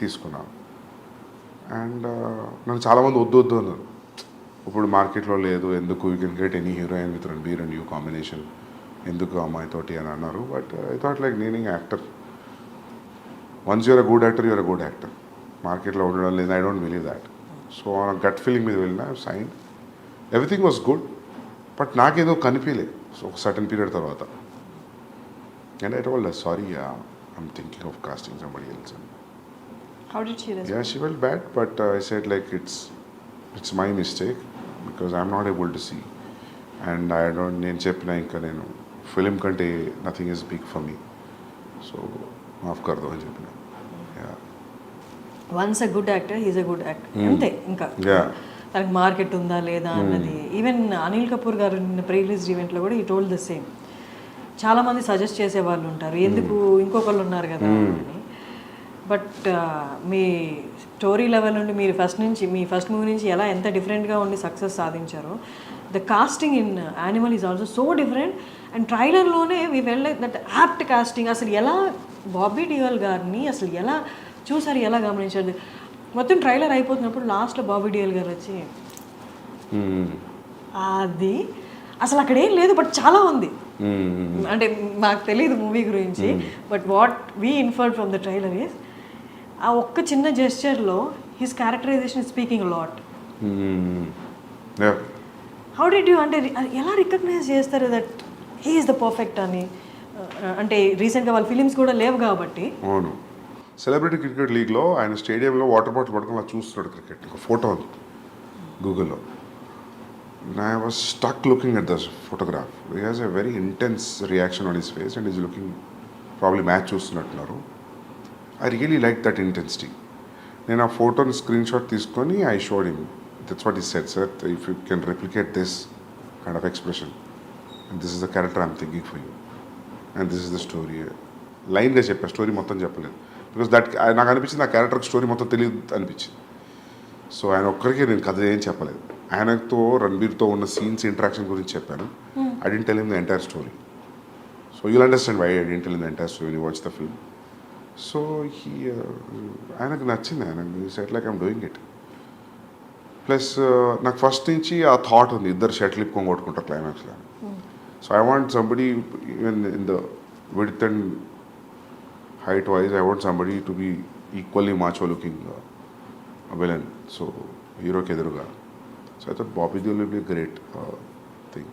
తీసుకున్నాను. అండ్ నన్ను చాలామంది వద్దు అన్నారు, ఇప్పుడు మార్కెట్లో లేదు, ఎందుకు, you can get any heroine with Ranbir and you combination, ఎందుకు అమ్మాయితోటి అని అన్నారు. బట్ ఐ థాట్ లైక్ నేను actor, once you're a good actor, you're a good actor. మార్కెట్లో ఉండడం లేదు, I don't believe that. So gut feeling మీద వెళ్ళినా, sign, everything was good, but నాకేదో కనిపించలేదు. సో ఒక సర్టన్ పీరియడ్ తర్వాత, and I told her sorry, I'm thinking of casting somebody else. How did she respond? Yeah, she felt bad, but I said like it's my mistake because I'm not able to see, and I don't. నేను చెప్పిన ఇంకా నేను film కంటే nothing is big for me, so మాఫ్ కర్దో అని చెప్పిన. Once a good actor he's a good actor, అంతే. ఇంకా తనకి మార్కెట్ ఉందా లేదా అన్నది. ఈవెన్ అనిల్ కపూర్ గారు నిన్న ప్రీ రిలీజ్ ఈవెంట్లో కూడా ఈ టోల్డ్ ద సేమ్. చాలామంది సజెస్ట్ చేసే వాళ్ళు ఉంటారు, ఎందుకు ఇంకొకళ్ళు ఉన్నారు కదా అని. బట్ మీ స్టోరీ లెవెల్ నుండి మీరు మీ ఫస్ట్ మూవీ నుంచి ఎంత డిఫరెంట్గా ఉండి సక్సెస్ సాధించారో, the casting in Animal is also so different. And ట్రైలర్లోనే we well that apt casting. అసలు ఎలా బాబీ డియోల్ గారిని అసలు ఎలా చూసారు, ఎలా గమనించారు? మొత్తం ట్రైలర్ అయిపోతున్నప్పుడు లాస్ట్లో బాబీ డియోల్ గారు వచ్చి అది అసలు అక్కడ ఏం లేదు బట్ చాలా ఉంది. అంటే మాకు తెలియదు మూవీ గురించి, but what we inferred from the trailer is ఆ ఒక్క చిన్న జెస్చర్లో his characterization speaking lot. How did you, అంటే ఎలా రికగ్నైజ్ చేస్తారు that he is the perfect అని? అంటే రీసెంట్గా వాళ్ళ ఫిలిమ్స్ కూడా లేవు కాబట్టి. అవును, సెలబ్రిటీ క్రికెట్ లీగ్లో ఆయన స్టేడియంలో వాటర్ బాటిల్ పట్టుకుని అలా చూస్తున్నాడు క్రికెట్. ఒక ఫోటో ఉంది గూగుల్లో. I was stuck looking at this photograph. He has a very intense reaction on his face and he's looking probably match చూస్తున్నట్టున్నారు. I really liked that intensity. నేను ఆ ఫోటోని స్క్రీన్ షాట్ తీసుకొని I showed him. That's what he said, sir. If you can replicate this kind of expression, and this is the character I'm thinking for you, and this is the story. లైన్గా చెప్పా, story మొత్తం చెప్పలేదు. Because that నాకు అనిపించింది ఆ క్యారెక్టర్కి story మొత్తం తెలియదు అనిపించింది. సో ఆయన ఒక్కరికి నేను కథ ఏం చెప్పలేదు. ఆయనతో రణబీర్తో ఉన్న సీన్స్ ఇంటరాక్షన్ గురించి చెప్పాను. I didn't tell him the entire story. So you'll understand why I didn't tell him the entire story watch the film. So ఆయనకు నచ్చింది. ఆయనకు said like I'm doing it. Plus నాకు ఫస్ట్ నుంచి ఆ thought ఉంది, ఇద్దరు షటిల్ ఇప్పుకొని కొట్టుకుంటారు క్లైమాక్స్లో. So I want somebody even in the width and height wise, I want somebody to be equally macho looking villain. So hero ke eduruga. So I thought Bobby Deol will be a great thing.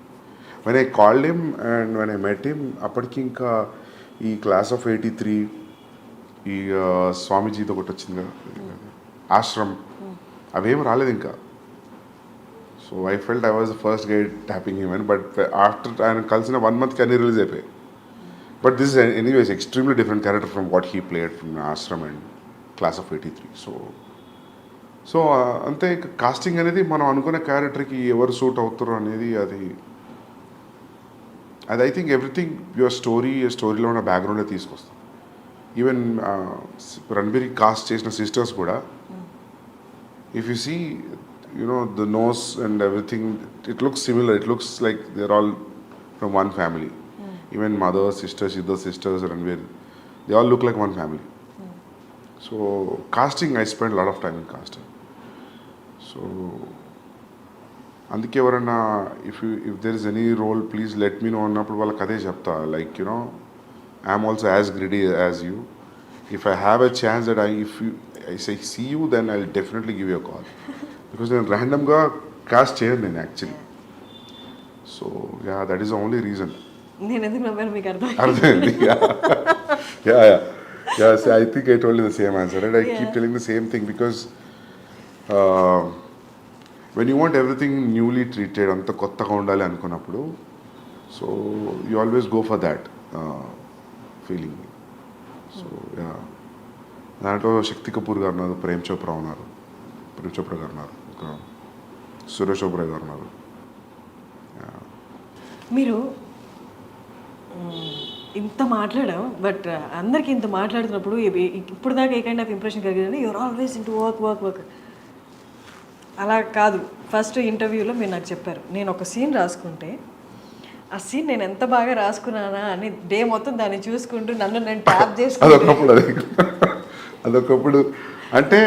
When I called him and when I met him, appadiki inka ee class of 83 ee Swamiji తో ఒకటి వచ్చింది కదా, ఆశ్రమ్, అవేం రాలేదు ఇంకా. So I felt I was the first guy tapping him in, but after ఆయన కలిసిన 1 month కి అన్ని రిలీజ్ అయిపోయాయి. But this is anyways extremely different character from what he played from Ashram and Class of 83. So అంతే casting అనేది మనం అనుకున్న క్యారెక్టర్కి ఎవరు సూట్ అవుతారో అనేది అది ఐ థింక్ ఎవ్రీథింగ్ యువర్ స్టోరీలో ఉన్న బ్యాక్గ్రౌండే తీసుకొస్తాం. ఈవెన్ రణబీర్ కాస్ట్ చేసిన సిస్టర్స్ కూడా if you see the nose and everything it looks similar. It looks like they are all from one family. Even mother, sisters, other sisters, Ranveer, they all look like one family. So casting, I spent a lot of time in casting. So అందుకే ఎవరన్నా if there is any role, please let me know అన్నప్పుడు వాళ్ళకి అదే చెప్తా. Like I am also as greedy as you. If I have a chance that I say see you, then I'll definitely give you a call. Because నేను randomగా cast చేయను నేను actually. So yeah, that is the only reason. నేను ఎందుకు నవ్వాను మీకు అర్థమైంది. I think I told you the same answer, right? I keep telling the same thing because when you want everything newly treated, అంత కొత్తగా ఉండాలి అనుకున్నప్పుడు, so you always go for that feeling. So దాంట్లో శక్తి కపూర్ గారు ఉన్నారు, ప్రేమ్ చోప్రా గారు ఉన్నారు, ఇంకా సురేష్ ఓబ్రాయ్ గారు ఉన్నారు. మీరు ఇంత మాట్లాడాం, బట్ అందరికీ ఇంత మాట్లాడుతున్నప్పుడు ఇప్పుడు దాకా ఏ కైండ్ ఆఫ్ ఇంప్రెషన్ కలిగిందంటే you're always in to work. అలా కాదు. ఫస్ట్ ఇంటర్వ్యూలో మీరు నాకు చెప్పారు, నేను ఒక సీన్ రాసుకుంటే ఆ సీన్ నేను ఎంత బాగా రాసుకున్నానా అని డే మొత్తం దాన్ని చూసుకుంటూ నన్ను నేను ట్యాప్ చేసుకుంటూ అదొకప్పుడు అంటే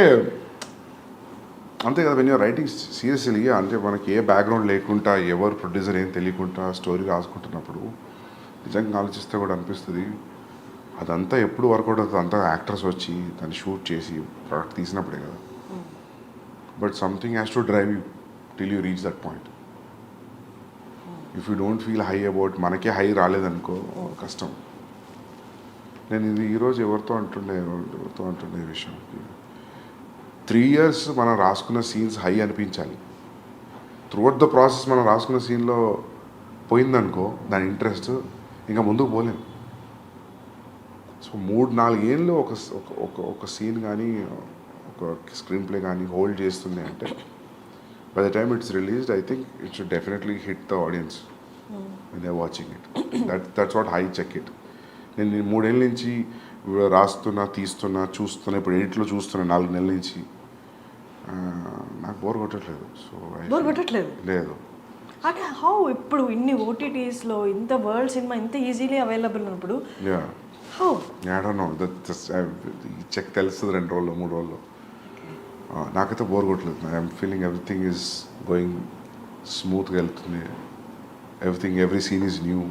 అంతే కదా. వెన్ యూఆర్ రైటింగ్ సీరియస్లీ, అంటే మనకి ఏ బ్యాక్గ్రౌండ్ లేకుండా, ఎవరు ప్రొడ్యూసర్ ఏం తెలియకుండా స్టోరీ రాసుకుంటున్నప్పుడు నిజంగా ఆలోచిస్తే కూడా అనిపిస్తుంది అదంతా ఎప్పుడు వర్కౌట్ అవుతుంది. అంతా యాక్టర్స్ వచ్చి దాన్ని షూట్ చేసి ప్రోడక్ట్ తీసినప్పుడే కదా. But something has to drive you till you reach that point. If you don't feel high about, మనకే హై రాలేదనుకో కష్టం. నేను ఇది ఈరోజు ఎవరితో అంటుండే విషయం, 3 years మనం రాసుకున్న సీన్స్ హై అనిపించాలి. త్రూఅవుట్ ద ప్రాసెస్ మనం రాసుకున్న సీన్లో పోయిందనుకో దాని ఇంట్రెస్ట్, ఇంకా ముందుకు పోలేము. సో 3-4 ఏళ్ళు ఒక సీన్ కానీ ఒక స్క్రీన్ ప్లే కానీ హోల్డ్ చేస్తుంది అంటే, by the time it's released I think it should definitely hit the audience when they are watching it. That's what I check it. నేను 3 ఏళ్ళ నుంచి రాస్తున్నా, చూస్తున్నా, ఇప్పుడు ఎడిట్లో చూస్తున్నా 4 నెలల నుంచి. నాకు బోర్ కొట్టట్లేదు. సో బోర్ కొట్టట్లేదు లేదు. అంటే హౌ ఇప్పుడు ఇన్ని ఓటీటీస్లో ఇంత వరల్డ్ సినిమా ఇంత ఈజీలీ అవైలబుల్ ఉన్నప్పుడు how? I don't know. Check తెలుస్తుంది 2 రోజులు 3 రోజుల్లో. నాకైతే బోర్ కొట్టలేదు. I'm feeling everything is going స్మూత్గా వెళ్తుంది. every scene is new,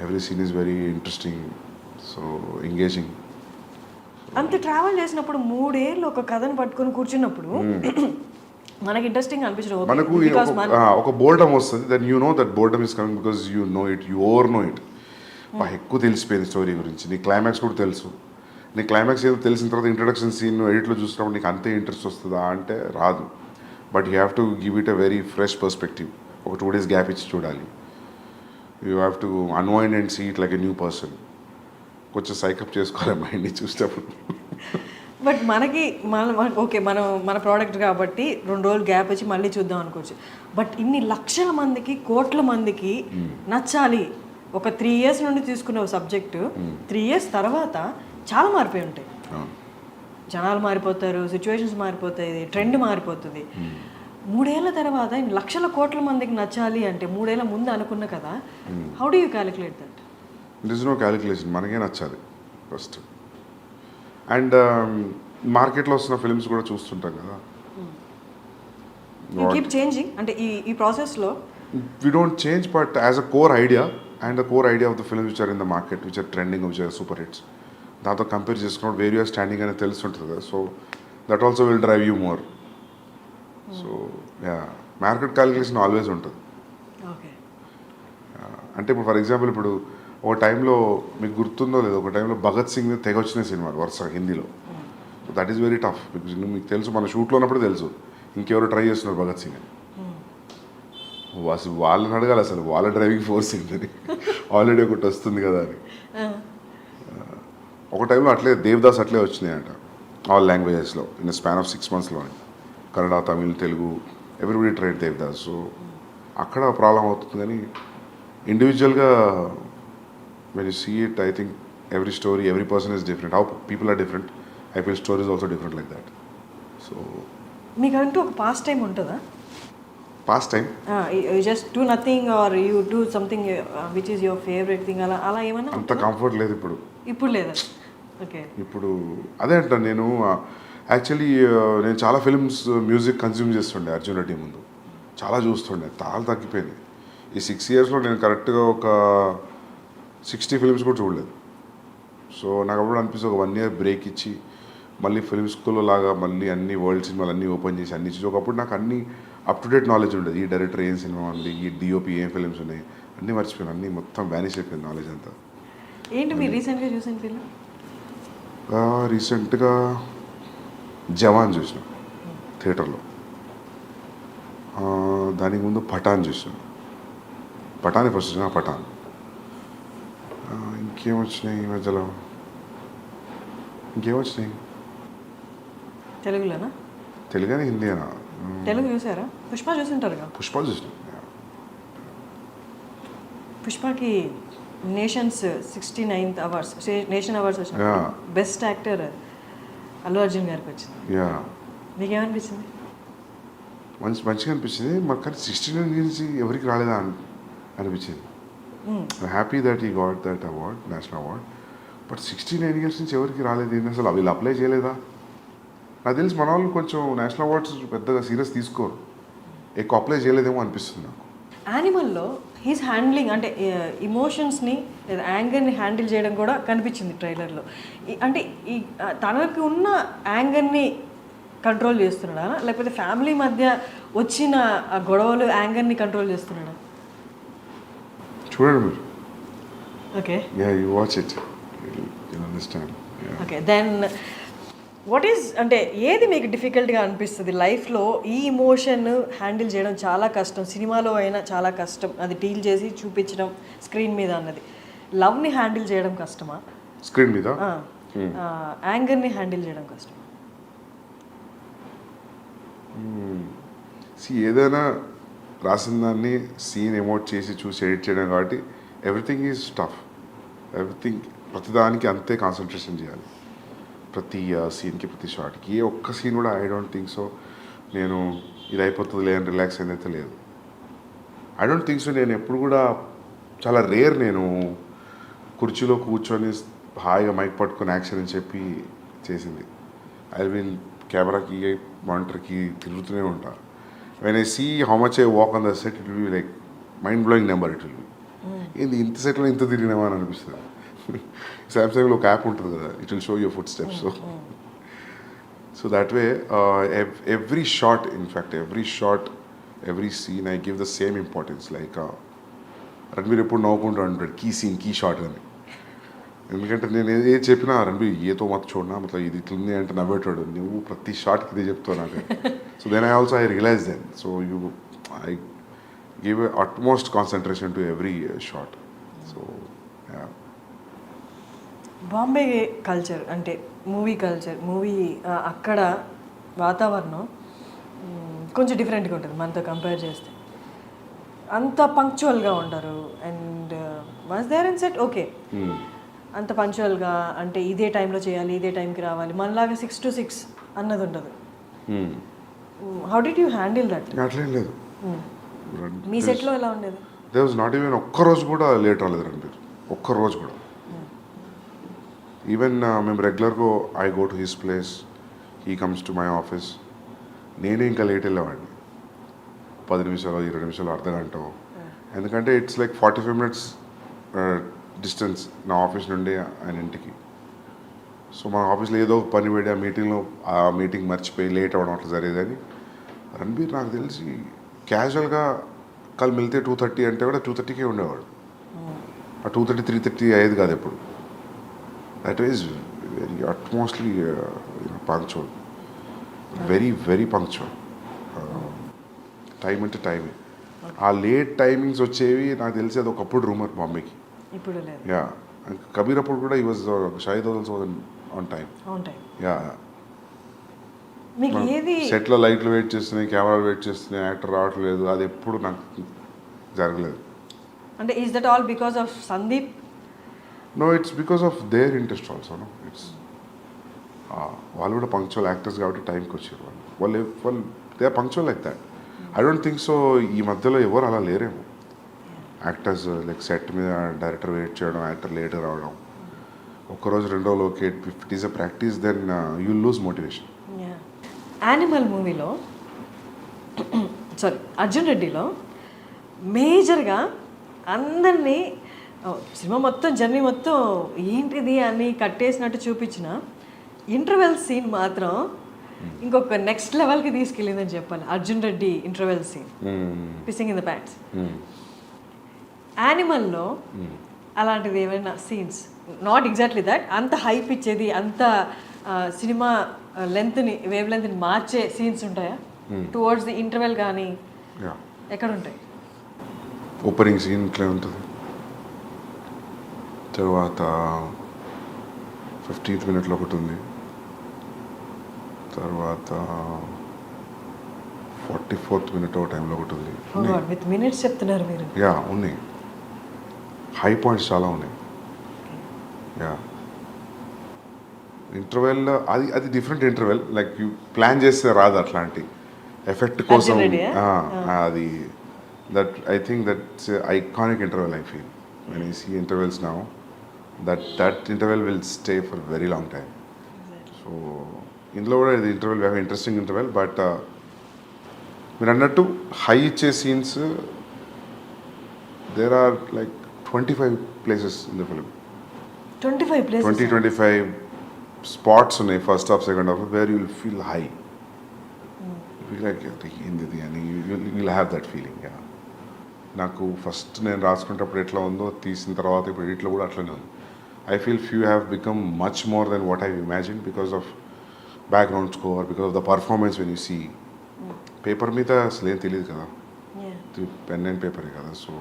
every scene is very interesting, so engaging. అంత ట్రావెల్ చేసినప్పుడు 3 ఏళ్ళు ఒక కథను పట్టుకొని కూర్చున్నప్పుడు మనకి ఇంట్రెస్టింగ్ అనిపించడం మనకు బికాస్ ఒక బోర్డమ్ వస్తుంది, then you know that boredom is coming because you know it, you over know it. ఎక్కువ తెలిసిపోయింది స్టోరీ గురించి, నీ క్లైమాక్స్ కూడా తెలుసు. నీ క్లైమాక్స్ ఏదో తెలిసిన తర్వాత ఇంట్రడక్షన్ సీన్ ఎడిట్లో చూసినప్పుడు నీకు అంతే ఇంట్రెస్ట్ వస్తుందా అంటే రాదు. But you have to give it a very fresh perspective. ఒక 2 days గ్యాప్ ఇచ్చి చూడాలి. You have to unwind and see it like a new person. కొంచెం సైకప్ చేసుకోవాలి మైండ్ని చూసేటప్పుడు. బట్ మనకి ఓకే మన ప్రోడక్ట్ కాబట్టి 2 రోజులు గ్యాప్ వచ్చి మళ్ళీ చూద్దాం అనుకోవచ్చు. బట్ ఇన్ని లక్షల మందికి, కోట్ల మందికి నచ్చాలి. ఒక 3 years నుండి తీసుకునే సబ్జెక్టు 3 years తర్వాత చాలా మారిపోయి ఉంటాయి. జనాలు మారిపోతారు, సిచ్యువేషన్స్ మారిపోతాయి, ట్రెండ్ మారిపోతుంది. 3 ఏళ్ల తర్వాత లక్షల కోట్ల మందికి నచ్చాలి అంటే 3 ఏళ్ల ముందు అనుకున్న కదా, how do you calculate that? It is no calculation, మనకే నచ్చాలి ఫస్ట్. అండ్ మార్కెట్లో వస్తున్న ఫిల్మ్స్ కూడా చూస్తుంటాం కదా. యూ కీప్ చేంజింగ్ అంటే ఈ ప్రాసెస్లో we don't change, but as a core idea and the core idea of the films which are in the market, which are trending, which are super hits, దాంతో compare చేసుకున్నప్పుడు where you're standing అనేది తెలుస్తుంటుంది కదా. So that also will drive you more. So yeah, market calculation always ఉంటుంది. Okay. అంటే ఇప్పుడు for example ఇప్పుడు ఒక టైంలో మీకు గుర్తుందో లేదో, ఒక టైంలో భగత్ సింగ్ తెగ వచ్చిన సినిమాలు వరుస హిందీలో. So that is very tough because మీకు తెలుసు, మన షూట్లో ఉన్నప్పుడు తెలుసు ఇంకెవరు ట్రై చేస్తున్నారు భగత్ సింగ్ అని. అసలు వాళ్ళని అడగాలి అసలు వాళ్ళ డ్రైవింగ్ ఫోర్స్ ఏంటని, ఆల్రెడీ ఒకటి వస్తుంది కదా అని. ఒక టైంలో అట్లే దేవదాస్ అట్లే వచ్చినాయంట ఆల్ లాంగ్వేజెస్లో ఇన్ స్పాన్ ఆఫ్ 6 monthsలోనే. Kannada, Tamil, Telugu, everybody tried Devdas. So అక్కడ ప్రాబ్లం అవుతుంది. కానీ ఇండివిజువల్గా when you see it, I think every story, every person is different. How people are different, I feel story is also different like that. So మీకంటూ ఒక past time ఉంటుందా? past time, you just do nothing or you do something which is your favourite thing, అలా ఏమన్నా అంత comfort లేదు ఇప్పుడు. ఇప్పుడు లేదా? ఓకే. ఇప్పుడు అదే అంటాను నేను. యాక్చువల్లీ నేను చాలా ఫిల్మ్స్ మ్యూజిక్ కన్జ్యూమ్ చేస్తుండే అర్జున్ రెడ్డి ముందు, చాలా చూస్తుండే, చాలా తగ్గిపోయింది. ఈ 6 yearsలో నేను కరెక్ట్గా ఒక 60 films కూడా చూడలేదు. సో నాకు అప్పుడు అనిపిస్తుంది ఒక 1 year బ్రేక్ ఇచ్చి మళ్ళీ ఫిల్మ్ స్కూల్లో లాగా మళ్ళీ అన్ని వరల్డ్ సినిమాలు అన్నీ ఓపెన్ చేసి అన్ని చూసి, ఒకప్పుడు నాకు అన్ని అప్ టు డేట్ నాలెడ్జ్ ఉండేది. ఈ డైరెక్టర్ ఏం సినిమా ఉంది, ఈ డిఓపి ఏం ఫిల్మ్స్ ఉన్నాయి, అన్నీ మర్చిపోయాను. అన్నీ మొత్తం వ్యానిష్ అయిపోయింది నాలెడ్జ్ అంతా. ఏంటి మీరు రీసెంట్గా చూసిన ఫిల్మ్? రీసెంట్గా జవాన్ చూసిన థియేటర్లో. దానికి ముందు పఠాన్ చూసిన. పఠాన్ ఫస్ట్ చూసిన, పఠాన్. ఇంకేమొచ్చినాయి ఈ మధ్యలో, ఇంకేమొచ్చినాయి? తెలుగులోనా? తెలుగునే, హిందీనా? తెలుగు చూసారా? పుష్ప చూసింటారుగా? పుష్ప చూసిన. పుష్పకి nations 69th awards, nation awards వచ్చిన బెస్ట్ యాక్టర్ అల్లు అర్జున్ గారికి వచ్చింది. యా, మీకేమనిపించింది? మంచిగా అనిపించింది మాకు. కానీ 69 నుంచి ఎవరికి రాలేదా అనిపించింది. Happy that he got that award, national award. But 69 years నుంచి ఎవరికి రాలేదు ఏంటి అసలు? వీళ్ళు అప్లై చేయలేదా? నాకు తెలిసి మన వాళ్ళు కొంచెం నేషనల్ అవార్డ్స్ పెద్దగా సీరియస్ తీసుకోరు, ఎక్కువ అప్లై చేయలేదేమో అనిపిస్తుంది నాకు. యానిమల్లో హీస్ హ్యాండ్లింగ్ అంటే ఇమోషన్స్ని లేదా యాంగర్ని హ్యాండిల్ చేయడం కూడా కనిపించింది ట్రైలర్లో. అంటే ఈ తనకు ఉన్న యాంగర్ని కంట్రోల్ చేస్తున్నాడా, లేకపోతే ఫ్యామిలీ మధ్య వచ్చిన గొడవలు యాంగర్ని కంట్రోల్ చేస్తున్నాడా? చూడండి మీరు. Okay. Yeah, you watch it, you understand. Okay, then what is అంటే ఏది మీకు డిఫికల్ట్గా అనిపిస్తుంది లైఫ్లో? ఈ ఇమోషన్ హ్యాండిల్ చేయడం చాలా కష్టం, సినిమాలో అయినా చాలా కష్టం, అది డీల్ చేసి చూపించడం స్క్రీన్ మీద అన్నది. లవ్ని హ్యాండిల్ చేయడం కష్టమా స్క్రీన్ మీద? యాంగర్ని హ్యాండిల్ చేయడం కష్టమా? ఏదైనా రాసిన దాన్ని సీన్ ఎమోట్ చేసి చూసి ఎడిట్ చేయడం కాబట్టి ఎవ్రీథింగ్ ఈజ్ టఫ్. ఎవ్రీథింగ్ ప్రతిదానికి అంతే కాన్సన్ట్రేషన్ చేయాలి, ప్రతి సీన్కి, ప్రతి షాట్కి. ఏ ఒక్క సీన్ కూడా ఐ డోంట్ థింక్ సో నేను ఇది అయిపోతుంది లేదని రిలాక్స్ అయిందైతే లేదు. I don't think so. నేను ఎప్పుడు కూడా చాలా రేర్ నేను కుర్చీలో కూర్చొని హాయిగా మైక్ పట్టుకొని యాక్షన్ అని చెప్పి చేసింది. ఐ విల్ కెమెరాకి, మానిటర్కి తిరుగుతూనే ఉంటా. When I see how much I walk on the set, it will be like mind blowing number it will be. ఏంది ఇంత సెట్లో ఇంత తిరిగినామా అని అనిపిస్తుంది. సామ్సంగ్లో ఒక యాప్ ఉంటుంది కదా, it will show your footsteps. So that way every shot, in fact every shot, every scene I give the same importance. Like Ranbir ఎప్పుడు నవ్వుకుంటూ అంటాడు కీ సీన్ కీ షాట్ అని. ఎందుకంటే నేను ఏది చెప్పినా రణబీర్ ఏతో మత చూడనా మతలబ్ ఇది ఇట్లుంది అంటే నవ్వేటాడు, నువ్వు ప్రతి షాట్కి ఇదే చెప్తావు నాకు. So then I realise then. So I give utmost concentration to every shot. So Bombay culture అంటే మూవీ కల్చర్, మూవీ అక్కడ వాతావరణం కొంచెం డిఫరెంట్గా ఉంటుంది మనతో కంపేర్ చేస్తే. అంత పంక్చువల్గా ఉంటారు. And once there in set okay, అంత పంక్చువల్గా అంటే ఇదే టైంలో చేయాలి, ఇదే టైంకి రావాలి, మనలాగా 6 to 6 అన్నది ఉండదు. How did you handle that? అట్లేం లేదు. మీ సెట్లో ఎలా ఉండేది? దే వాజ్ నాట్ ఈవెన్ ఒక్కరోజు కూడా లేట్ రాలేదు రణబీర్, ఒక్కరోజు కూడా. ఈవెన్ మేము రెగ్యులర్గా I go to his place, he comes to my office. నేనే ఇంకా లేట్ వెళ్ళేవాడిని, 10 నిమిషాలు 20 నిమిషాలు అర్ధగంట. ఎందుకంటే ఇట్స్ లైక్ 45 minutes డిస్టెన్స్ నా ఆఫీస్ నుండి ఆయన ఇంటికి. సో మా ఆఫీస్లో ఏదో పని పెట్టి ఆ మీటింగ్ మర్చిపోయి లేట్ అవ్వడం అట్లా జరిగేదని. రణబీర్ నాకు తెలిసి క్యాజువల్గా కల్ మిలితే 2:30 అంటే కూడా 2:30కే ఉండేవాడు. ఆ 2:30 3:30 అయ్యేది కాదు ఎప్పుడు. That is very utmostly punctual, very very punctual. Time అంటే టైమే. ఆ లేట్ టైమింగ్స్ వచ్చేవి నాకు తెలిసి అది ఒకప్పుడు రూమర్ బాంబేకి. ఇప్పుడు లేదు. యా, కబీర్ అప్పుడు కూడా ఈ was Shahid also on time. Yeah, మీకు ఏది సెట్లో లైట్లు వెయిట్ చేస్తున్నాయి, కెమెరాలు వెయిట్ చేస్తున్నాయి, యాక్టర్ రావట్లేదు, అది ఎప్పుడు నాకు జరగలేదు. అంటే is that all because of Sandeep? No, it's because of their interest also. No, it's వాళ్ళు కూడా పంక్చువల్ యాక్టర్స్ కాబట్టి టైంకి వచ్చారు. వాళ్ళు they are punctual like that. I don't think so ఈ మధ్యలో ఎవరు అలా లేరేమో. యాక్టర్స్ లైక్ సెట్ మీద డైరెక్టర్ వెయిట్ చేయడం, యాక్టర్ లేట్ రావడం, ఒక్కరోజు 2 రోజులు okay, if it is a practice then you lose motivation. Animal మూవీలో అర్జున్ రెడ్డిలో మేజర్గా అందరినీ సినిమా మొత్తం జర్నీ మొత్తం ఏంటిది అని కట్టేసినట్టు చూపించిన ఇంటర్వెల్ సీన్ మాత్రం ఇంకొక నెక్స్ట్ లెవెల్కి తీసుకెళ్ళిందని చెప్పాలి. Arjun Reddy interval scene, pissing in the pants. యానిమల్లో అలాంటిది ఏమైనా సీన్స్, నాట్ ఎగ్జాక్ట్లీ దట్, అంత హైప్ ఇచ్చేది, అంత సినిమా వేవ్ లెంత్ని మార్చే సీన్స్ ఉంటాయా టువర్డ్స్ ది ఇంటర్వెల్ కానీ? ఎక్కడ ఉంటాయి? ఓపెనింగ్ సీన్ ఇట్లా ఉంటుంది, తర్వాత 15th minute ఒకటి ఉంది, తర్వాత 44th minute టైంలో ఒకటి ఉంది. విత్ మినిట్స్ చెప్తున్నారు మీరు. యా, ఉన్నాయి, హై పాయింట్స్ చాలా ఉన్నాయి. యా, ఇంటర్వెల్ అది different interval. Like you plan చేస్తే రాదు అట్లాంటి ఎఫెక్ట్ కోసం. అది that I think that's iconic interval. I feel when I see intervals now that interval will stay for very long time. So ఇందులో కూడా ఇది ఇంటర్వెల్ ఇంట్రెస్టింగ్ ఇంటర్వెల్. బట్ మీరు అన్నట్టు హై ఇచ్చే scenes there are like 25 places in the film. 25 places? 25 spots ఉన్నాయి first half second half where you will feel high. Like ఏంది అని you will have that feeling. నాకు ఫస్ట్ నేను రాసుకునేటప్పుడు ఎట్లా ఉందో తీసిన తర్వాత ఇప్పుడు ఎడిట్లో కూడా అట్లనే ఉంది. I feel few have become much more than what I imagine because of background score, because of the performance. When you see paper మీద అసలు ఏం తెలియదు కదా, పెన్ అండ్ పేపరే కదా. సో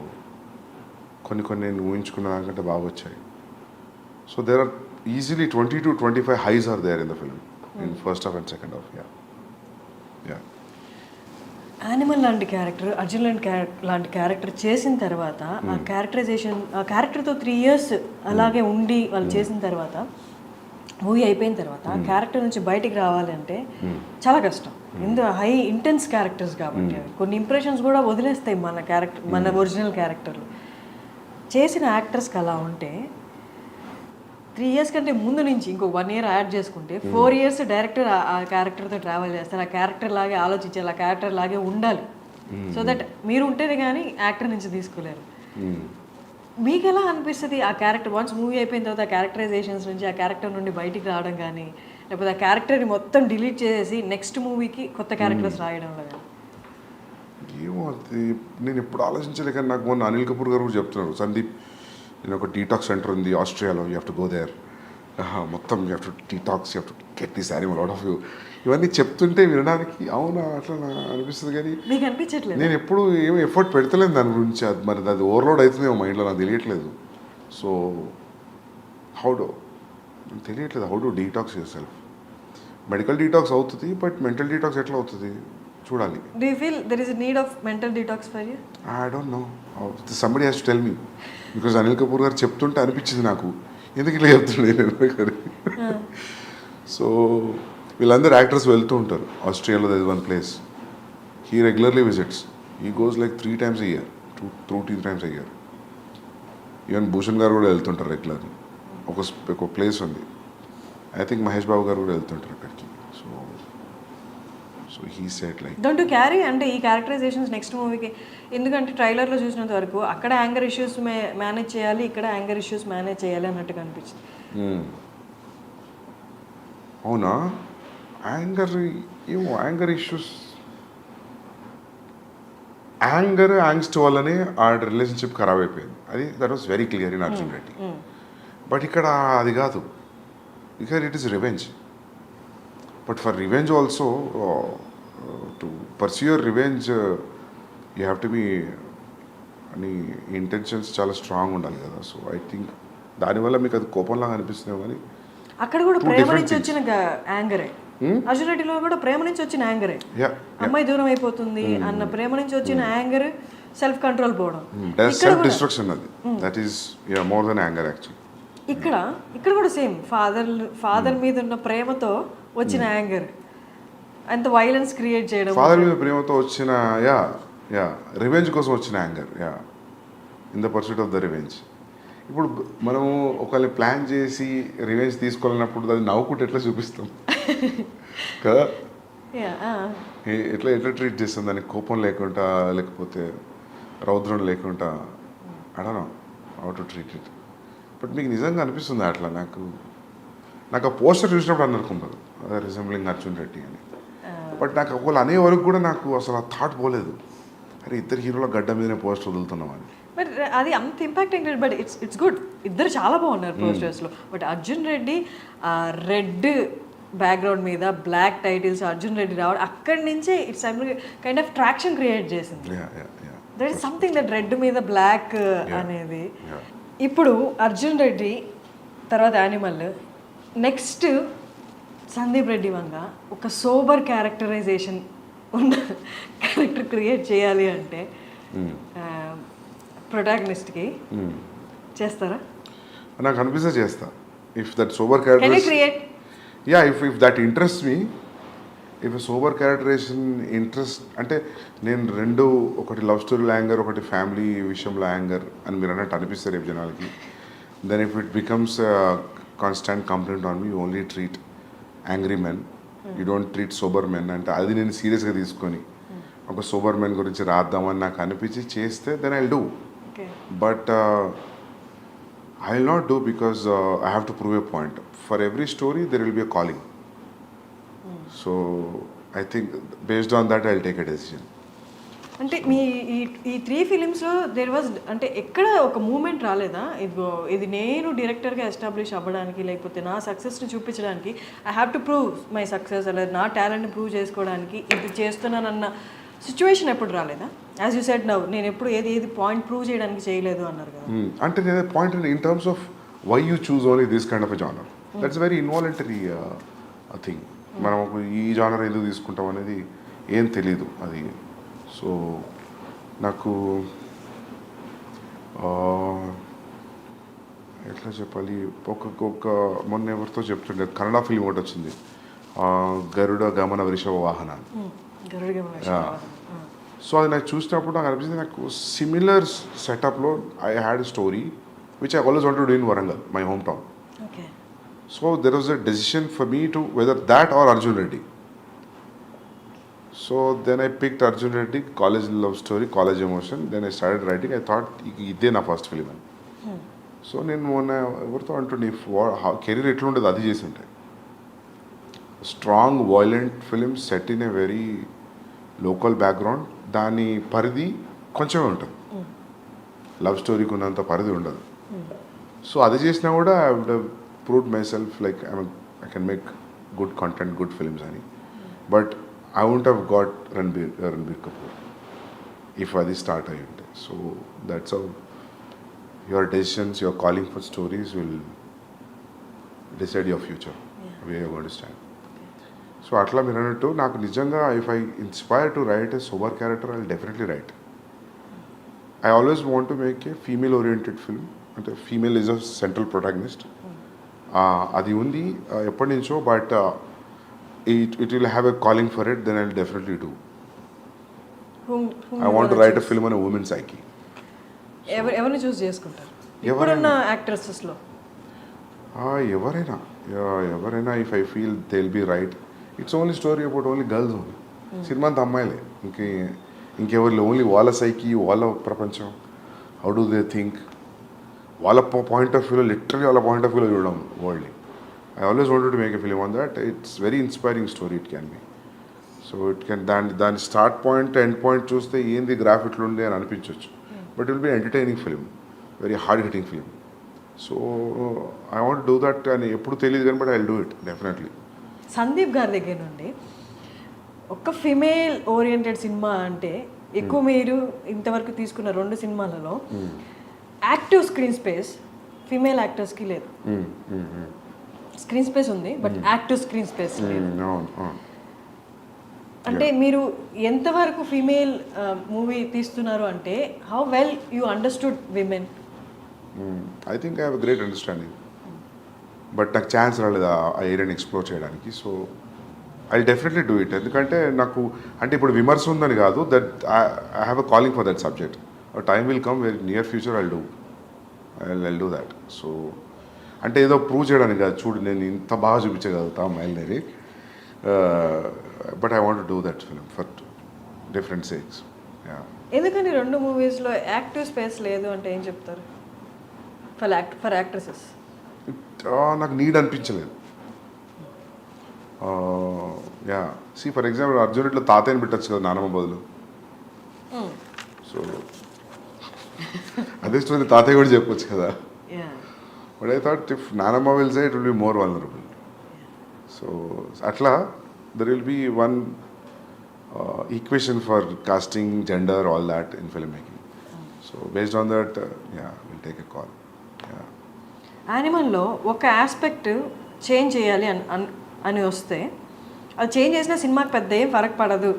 కొన్ని నేను ఊహించుకున్న దానికంటే బాగా వచ్చాయి. So there are easily 20 to 25 highs are there in the film in first half and second half. Yeah, Animal లాంటి క్యారెక్టర్, అర్జున్ లాంటి క్యారెక్టర్ చేసిన తర్వాత ఆ క్యారెక్టరైజేషన్, ఆ క్యారెక్టర్తో 3 years అలాగే ఉండి వాళ్ళు చేసిన తర్వాత మూవీ అయిపోయిన తర్వాత ఆ క్యారెక్టర్ నుంచి బయటికి రావాలంటే చాలా కష్టం. ఎందుకు హై ఇంటెన్స్ క్యారెక్టర్స్ కాబట్టి అవి కొన్ని ఇంప్రెషన్స్ కూడా వదిలేస్తాయి మన క్యారెక్టర్, మన ఒరిజినల్ క్యారెక్టర్లు. చేసిన యాక్టర్స్కి అలా ఉంటే 3 years కంటే ముందు నుంచి ఇంకో 1 year యాడ్ చేసుకుంటే 4 years డైరెక్టర్ ఆ క్యారెక్టర్తో ట్రావెల్ చేస్తారు. ఆ క్యారెక్టర్ లాగే ఆలోచించాలి, ఆ క్యారెక్టర్ లాగే ఉండాలి. సో దట్ మీరు ఉంటేనే కానీ యాక్టర్ నుంచి తీసుకోలేరు. మీకు ఎలా అనిపిస్తుంది ఆ క్యారెక్టర్ వన్స్ మూవీ అయిపోయిన తర్వాత ఆ క్యారెక్టరైజేషన్స్ నుంచి ఆ క్యారెక్టర్ నుండి బయటికి రావడం కానీ, లేకపోతే ఆ క్యారెక్టర్ని మొత్తం డిలీట్ చేసేసి నెక్స్ట్ మూవీకి కొత్త క్యారెక్టర్స్ రాయడంలో కానీ? ఏమో అది నేను ఎప్పుడు ఆలోచించలే, కానీ నాకు మొన్న అనిల్ కపూర్ గారు కూడా చెప్తున్నారు, సందీప్ నేను ఒక డీటాక్స్ సెంటర్ ఉంది ఆస్ట్రేలియాలో, you have to go there, మొత్తం you have to detox, you have to get this animal out of you. ఇవన్నీ చెప్తుంటే వినడానికి అవునా అట్లా అనిపిస్తుంది, కానీ మీకు అనిపించట్లేదు? నేను ఎప్పుడు ఏమి ఎఫర్ట్ పెడతలేను దాని గురించి. అది మరి అది ఓవర్లోడ్ అవుతుందేమో మైండ్లో, నాకు తెలియట్లేదు. సో హౌ డు తెలియట్లేదు, how do detox your self. Medical detox అవుతుంది, బట్ మెంటల్ డీటాక్స్ ఎట్లా అవుతుంది చూడాలి. Do you feel there is a need of mental detox for you? I don't know. Somebody has to tell me. Because Anil Kapoor గారు చెప్తుంటే అనిపించింది నాకు, ఎందుకు ఇట్లా చెప్తుండే. సో వీళ్ళందరూ యాక్టర్స్ వెళ్తూ ఉంటారు ఆస్ట్రేలియాలో. There is one place he regularly visits. He goes like 3 times a year, 2-3 times a year. Even Bhushan garu కూడా వెళ్తుంటారు రెగ్యులర్లీ. ఒక ప్లేస్ ఉంది, ఐ థింక్ మహేష్ బాబు గారు కూడా వెళ్తుంటారు అక్కడికి. So he said like don't you carry అంటే ఈ క్యారెక్టరైజేషన్స్ నెక్స్ట్ మూవీకి, ఎందుకంటే ట్రైలర్లో చూసినంత వరకు అక్కడ యాంగర్ ఇష్యూస్ మేనేజ్ చేయాలి, ఇక్కడ యాంగర్ ఇష్యూస్ మేనేజ్ చేయాలి అన్నట్టుగా అనిపించింది. అవునా? యాంగర్ ఇష్యూస్, యాంగ్స్ట్ వల్లనే ఆ రిలేషన్షిప్ ఖరాబ్ అయిపోయింది. అది that was very clear in Arjun Reddy. But ఇక్కడ అది కాదు, ఇక్కడ it is revenge. But for revenge also, to pursue your revenge you have to be, అని ఇంటెన్షన్స్ చాలా స్ట్రాంగ్ ఉండాలి కదా. సో ఐ థింక్ దానివల్ల మీకు అది కోపంలాగా అనిపిస్తుందేమో. కానీ అక్కడ కూడా ప్రేమ నుంచి వచ్చిన యాంగరే, అర్జున్ రెడ్డిలో కూడా ప్రేమ నుంచి వచ్చిన యాంగరే. అమ్మాయి దూరం అయిపోతుంది అన్న ప్రేమ నుంచి వచ్చిన యాంగర్, సెల్ఫ్ కంట్రోల్ పోవడం, సెల్ఫ్ డిస్ట్రక్షన్. అది that is more than anger actually. ఇక్కడ కూడా సేమ్ ఫాదర్ మీద ఉన్న ప్రేమతో వచ్చిన యాంగర్, అంత వైలెన్స్ క్రియేట్ చేయడం, ఫాదర్ మీద ప్రేమతో వచ్చిన రివెంజ్ కోసం వచ్చిన anger, in the pursuit of the revenge. ఇప్పుడు మనము ఒకళ్ళని ప్లాన్ చేసి రివెంజ్ తీసుకోవాలన్నప్పుడు అది నవ్వుకుంటే ఎట్లా చూపిస్తాం కదా, ఎట్లా ట్రీట్ చేస్తాం దానికి, కోపం లేకుండా, లేకపోతే రౌద్రం లేకుండా. I don't know how to treat it. But మీకు నిజంగా అనిపిస్తుంది అట్లా? నాకు ఆ పోస్టర్ చూసినప్పుడు అనుకుంటారు రిజెంబ్లింగ్ అర్జున్ రెడ్డి అని. బట్ నాకు ఒకళ్ళు అనే వరకు కూడా నాకు అసలు ఆ థాట్ పోలేదు, అరే ఇద్దరు హీరోల గడ్డ మీదనే పోస్టర్ వదులుతున్నాం అని. బట్ అది అంత ఇంపాక్టింగ్, బట్ ఇట్స్ గుడ్. ఇద్దరు చాలా బాగున్నారు పోస్టర్స్లో. But Arjun Reddy red background మీద బ్లాక్ టైటిల్స్ అర్జున్ రెడ్డి రావడం, అక్కడి నుంచే it's kind of traction create చేసింది. That is something that red మీద బ్లాక్ అనేది. ఇప్పుడు అర్జున్ రెడ్డి తర్వాత యానిమల్, నెక్స్ట్ సందీప్ రెడ్డి వంగ ఒక సోబర్ క్యారెక్టరైజేషన్ ఉన్న క్యారెక్టర్ క్రియేట్ చేయాలి అంటే ప్రొటాగనిస్ట్కి చేస్తారా? నాకు అనిపిస్తే చేస్తా. If that sober character, if that interest me, if sober characterization interest, అంటే నేను రెండు, ఒకటి లవ్ స్టోరీలో యాంగర్, ఒకటి ఫ్యామిలీ విషయంలో యాంగర్ అని మీరు అన్నట్టు అనిపిస్తారు రేపు జనాలకి. Then if it becomes constant complaint on me, you only treat angry men, you don't treat sober men అంటే, అది నేను సీరియస్గా తీసుకొని ఒక సోబర్ మెన్ గురించి రాద్దామని నాకు అనిపించి చేస్తే then I will do. But I will not do, because I have to prove a point. For every story, there will be a calling. So, I think based on that, I will take a decision. అంటే మీ ఈ 3 ఫిలిమ్స్లో there was, అంటే ఎక్కడ ఒక moment రాలేదా, ఇది నేను డైరెక్టర్గా establish అవ్వడానికి, లేకపోతే నా సక్సెస్ని చూపించడానికి, I have to prove my success, లేదా నా టాలెంట్ని ప్రూవ్ చేసుకోవడానికి ఇది చేస్తున్నానన్న సిచ్యువేషన్ ఎప్పుడు రాలేదా? యాజ్ యూ సెడ్ నౌ, నేను ఎప్పుడు ఏది పాయింట్ ప్రూవ్ చేయడానికి చేయలేదు అన్నారు కదా. అంటే నేను point in terms of why you choose only this kind of a genre, that's very involuntary thing. మనం ఈ జానర్ ఎందుకు తీసుకుంటాం అనేది ఏం తెలీదు అది. సో నాకు ఎట్లా చెప్పాలి, ఒక మొన్న ఎవరితో చెప్తుండే కన్నడ ఫిలిం ఒకటి వచ్చింది, గరుడ గమన వృషభ వాహన. సో అది నాకు చూసినప్పుడు నాకు అనిపించింది, నాకు సిమిలర్ సెటప్లో I had story which I always wanted to do in Warangal, my home town. So there was a decision for me to whether that or Arjun Reddy. So then I picked Arjun Reddy, college love story, college emotion. Then I started writing. I thought ఇదే నా first film అని. So నేను మొన్న ఎవరితో అంటుండే career ఎట్లుండేది అది చేసి ఉంటాయి. Strong violent film set in a very local background. దాని పరిధి కొంచెమే ఉంటుంది, లవ్ స్టోరీకి ఉన్నంత పరిధి ఉండదు. సో అది చేసినా కూడా I would have proved myself like I can make good content, good films అని. But I won't have got Ranbir Kapoor if అది స్టార్ట్ అయ్యి ఉంటే. So that's how your decisions, your calling for stories will decide your future, way you going to stand. So అట్లా మీరు అన్నట్టు నాకు నిజంగా if I inspire to write a sober character I will definitely write. I always want to make a female oriented film, అంటే female is a central protagonist. అది ఉంది ఎప్పటి నుంచో. But it will have a calling for it, then I will definitely do. I want to write a film on a woman psyche. ఎవరిని choose చేసుకుంటారు ఇప్పుడున్న యాక్ట్రెసెస్లో? ఎవరైనా if I feel they will be right. It's only story about only girls only. Cinema అంతా అమ్మాయిలే, ఇంకెవరు only వాళ్ళ psyche, వాళ్ళ ప్రపంచం, హౌ డూ దే థింక్, వాళ్ళ పాయింట్ ఆఫ్ వ్యూలో, లిటరలీ వాళ్ళ పాయింట్ ఆఫ్ వ్యూలో చూడడం వరల్డ్ని. I always wanted to make a film on that. It's very inspiring story it can be. So it can దాని స్టార్ట్ పాయింట్ ఎండ్ పాయింట్ చూస్తే ఏంది graph ఇట్లుంది అని అనిపించవచ్చు. But will be entertaining film, very hard hitting film. So I want do that అని ఎప్పుడు తెలియదు కానీ, but I will do it definitely. Sandeep గారి దగ్గర నుండి ఒక ఫిమేల్ ఓరియంటెడ్ సినిమా అంటే ఎక్కువ మీరు ఇంతవరకు తీసుకున్న 2 సినిమాలలో యాక్టివ్ స్క్రీన్ స్పేస్ ఫిమేల్ యాక్టర్స్కి లేదు. స్క్రీన్ స్పేస్ ఉంది బట్ యాక్టివ్ స్క్రీన్ స్పేస్ లేదు. అంటే మీరు ఎంతవరకు ఫీమేల్ మూవీ తీస్తున్నారు అంటే how well you understood women? I think I have a great understanding. But నాకు ఛాన్స్ రాలేదు ఆ ఏరియాని ఎక్స్ప్లోర్ చేయడానికి. So I definitely do it. ఎందుకంటే నాకు అంటే ఇప్పుడు విమర్శ ఉందని కాదు, that I have a calling for that subject. Time will come very near future I do that. So అంటే ఏదో ప్రూవ్ చేయడానికి కాదు, చూడు నేను ఇంత బాగా చూపించగలుగుతా అమ్మాయిలని. But I want do that film for different sakes. ఎందుకని 2 మూవీస్లో యాక్టివ్ స్పేస్ లేదు అంటే ఏం చెప్తారు ఫర్ యాక్ట్రెసెస్? నాకు నీడ్ అనిపించలేదు. సి ఫర్ ఎగ్జాంపుల్ అర్జున్ రెడ్డిలో తాతయ్యని పెట్టచ్చు కదా నానమ్మ బదులు. సో అదే స్టోరీ తాతయ్య కూడా చెప్పొచ్చు కదా. బట్ ఐ థాట్ ఇఫ్ నానమ్మ will say it will be more vulnerable. So అట్లా there will be one equation for casting, gender, all that in film making. So based on that will take a call. యానిమల్లో ఒక aspect change చేయాలి అని వస్తే అది change చేసిన సినిమాకి పెద్ద ఏం ఫరక్ పడదు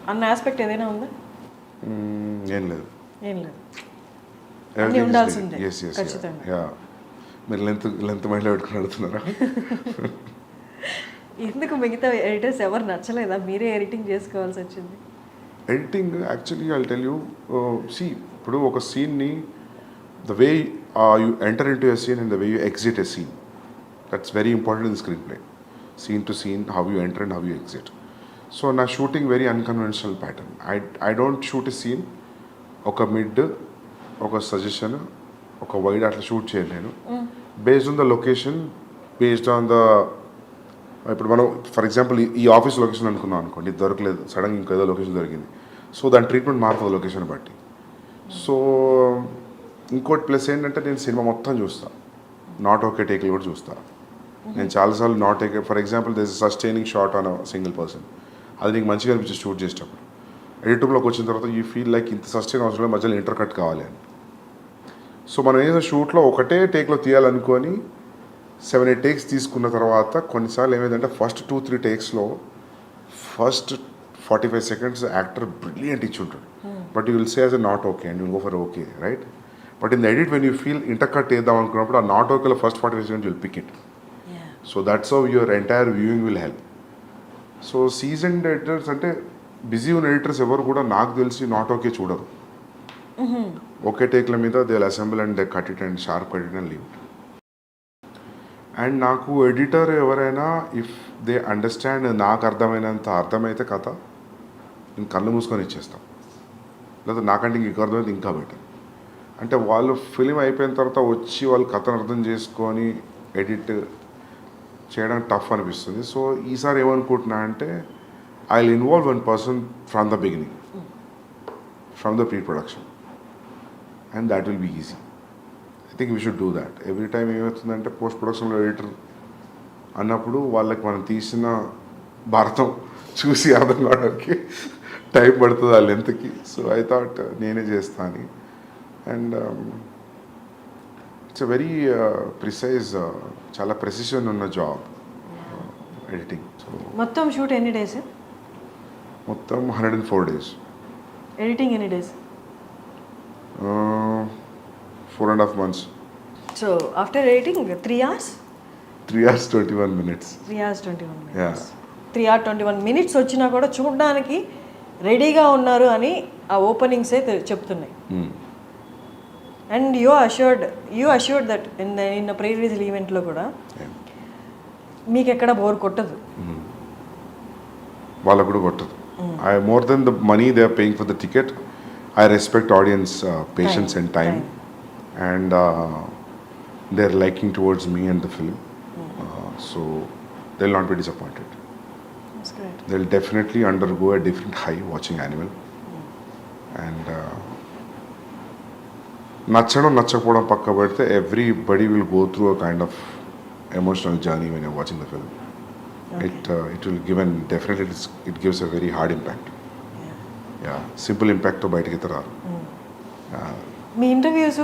అన్న ఆస్పెక్ట్ ఏదైనా ఉందా? ఏం లేదు. అన్నీ ఉండాల్సిందే ఖచ్చితంగా. మీరు లెంత్ మైండ్లో పెట్టుకుని అడుగుతున్నారా? ఎందుకు మిగతా ఎడిటర్స్ ఎవరు నచ్చలేదా? మీరే ఎడిటింగ్ చేసుకోవాల్సి వచ్చింది. Editing actually I tell you, ఇప్పుడు ఒక సీన్ని the way you enter into a scene and the way you exit a scene, that's very important in the screenplay. Scene to scene, how you enter and how you exit. So na shooting very unconventional pattern. I don't shoot a scene oka mid oka suggestion oka wide atla shoot cheyalenu based on the location, based on the ఇప్పుడు మనం for example ఈ office location అనుకున్నాం అనుకోండి, దొరకలేదు, సడన్గా ఇంకేదో location దొరికింది. So దాని ట్రీట్మెంట్ మారుతుంది లొకేషన్ బట్టి. సో ఇంకోటి ప్లస్ ఏంటంటే నేను సినిమా మొత్తం చూస్తాను, నాట్ ఓకే టేక్లు కూడా చూస్తాను. నేను చాలాసార్లు not okay, for example this sustaining shot on single person, అది నీకు మంచిగా అనిపించి షూట్ చేసేటప్పుడు ఎడిటింగ్లోకి వచ్చిన తర్వాత యూ ఫీల్ లైక్ ఇంత సస్టైన్ అవసరం మధ్యలో ఇంటర్ కట్ కావాలి అని. సో మనం ఏదో షూట్లో ఒకటే టేక్లో తీయాలనుకొని 7-8 టేక్స్ తీసుకున్న తర్వాత కొన్నిసార్లు ఏమైందంటే ఫస్ట్ 2-3 టేక్స్లో ఫస్ట్ 45 seconds యాక్టర్ బ్రిలియంట్ ఇచ్చి ఉంటాడు, but you will say as a not okay and you go for okay, right? But in the edit when you feel inter cut వేద్దాం అనుకున్నప్పుడు ఆ నాట్ ఓకేలో first 45 seconds will pick it. So that's how your entire viewing will help. So seasoned editors అంటే busy ఉన్న editors ఎవరు కూడా నాకు తెలిసి నాట్ ఓకే చూడరు. ఓకే టేక్ల మీద they will assemble and they cut it and sharp cut it and leave it. And నాకు editor ఎవరైనా ఇఫ్ దే అండర్స్టాండ్, నాకు అర్థమైనంత అర్థమైతే కథ నేను కళ్ళు మూసుకొని ఇచ్చేస్తాను, లేదా నాకంటే ఇంక అర్థమైతే ఇంకా బెటర్. అంటే వాళ్ళు ఫిలిం అయిపోయిన తర్వాత వచ్చి వాళ్ళు కథను అర్థం చేసుకొని ఎడిట్ చేయడానికి టఫ్ అనిపిస్తుంది. సో ఈసారి ఏమనుకుంటున్నా అంటే I will involve one person from the beginning, from the pre production, and that will be easy. I think we should do that. Every time ఏమవుతుందంటే పోస్ట్ ప్రొడక్షన్లో ఎడిటర్ అన్నప్పుడు వాళ్ళకి మనం తీసిన భారతం చూసి అర్థం కావడానికి టైం పడుతుంది ఆ లెంత్కి. సో ఐ థాట్ నేనే చేస్తా అని. And it's a very precise, చాలా ప్రెసిషన్ ఉన్న జాబ్ ఎడిటింగ్. సో మొత్తం షూట్ ఎన్ని డేస్? మొత్తం 104 days. ఎడిటింగ్ ఎన్ని days? 4.5 months. So after editing 3 hours? 3 hours 21 minutes. 3 hours 21 minutes. Yeah. 3 hours 21 minutes వచ్చినా కూడా చూడడానికి రెడీగా ఉన్నారు అని ఆ ఓపెనింగ్సే చెప్తున్నాయి. And you assured that in pre release ఈవెంట్లో కూడా మీకు ఎక్కడ బోర్ కొట్టదు. వాళ్ళకు కూడా కొట్టదు. I more than the money they are paying for the ticket, I respect audience patience and time, and they are liking towards me and the film. So they will not be disappointed. They will definitely undergo a different high watching Animal. And నచ్చడం నచ్చకపోవడం పక్క పెడితే everybody will go through a kind of emotional journey when you're watching the film. Okay. It will give an definitely it gives a very hard impact. Yeah, simple impact తో బయటికి రారు. మీ interviews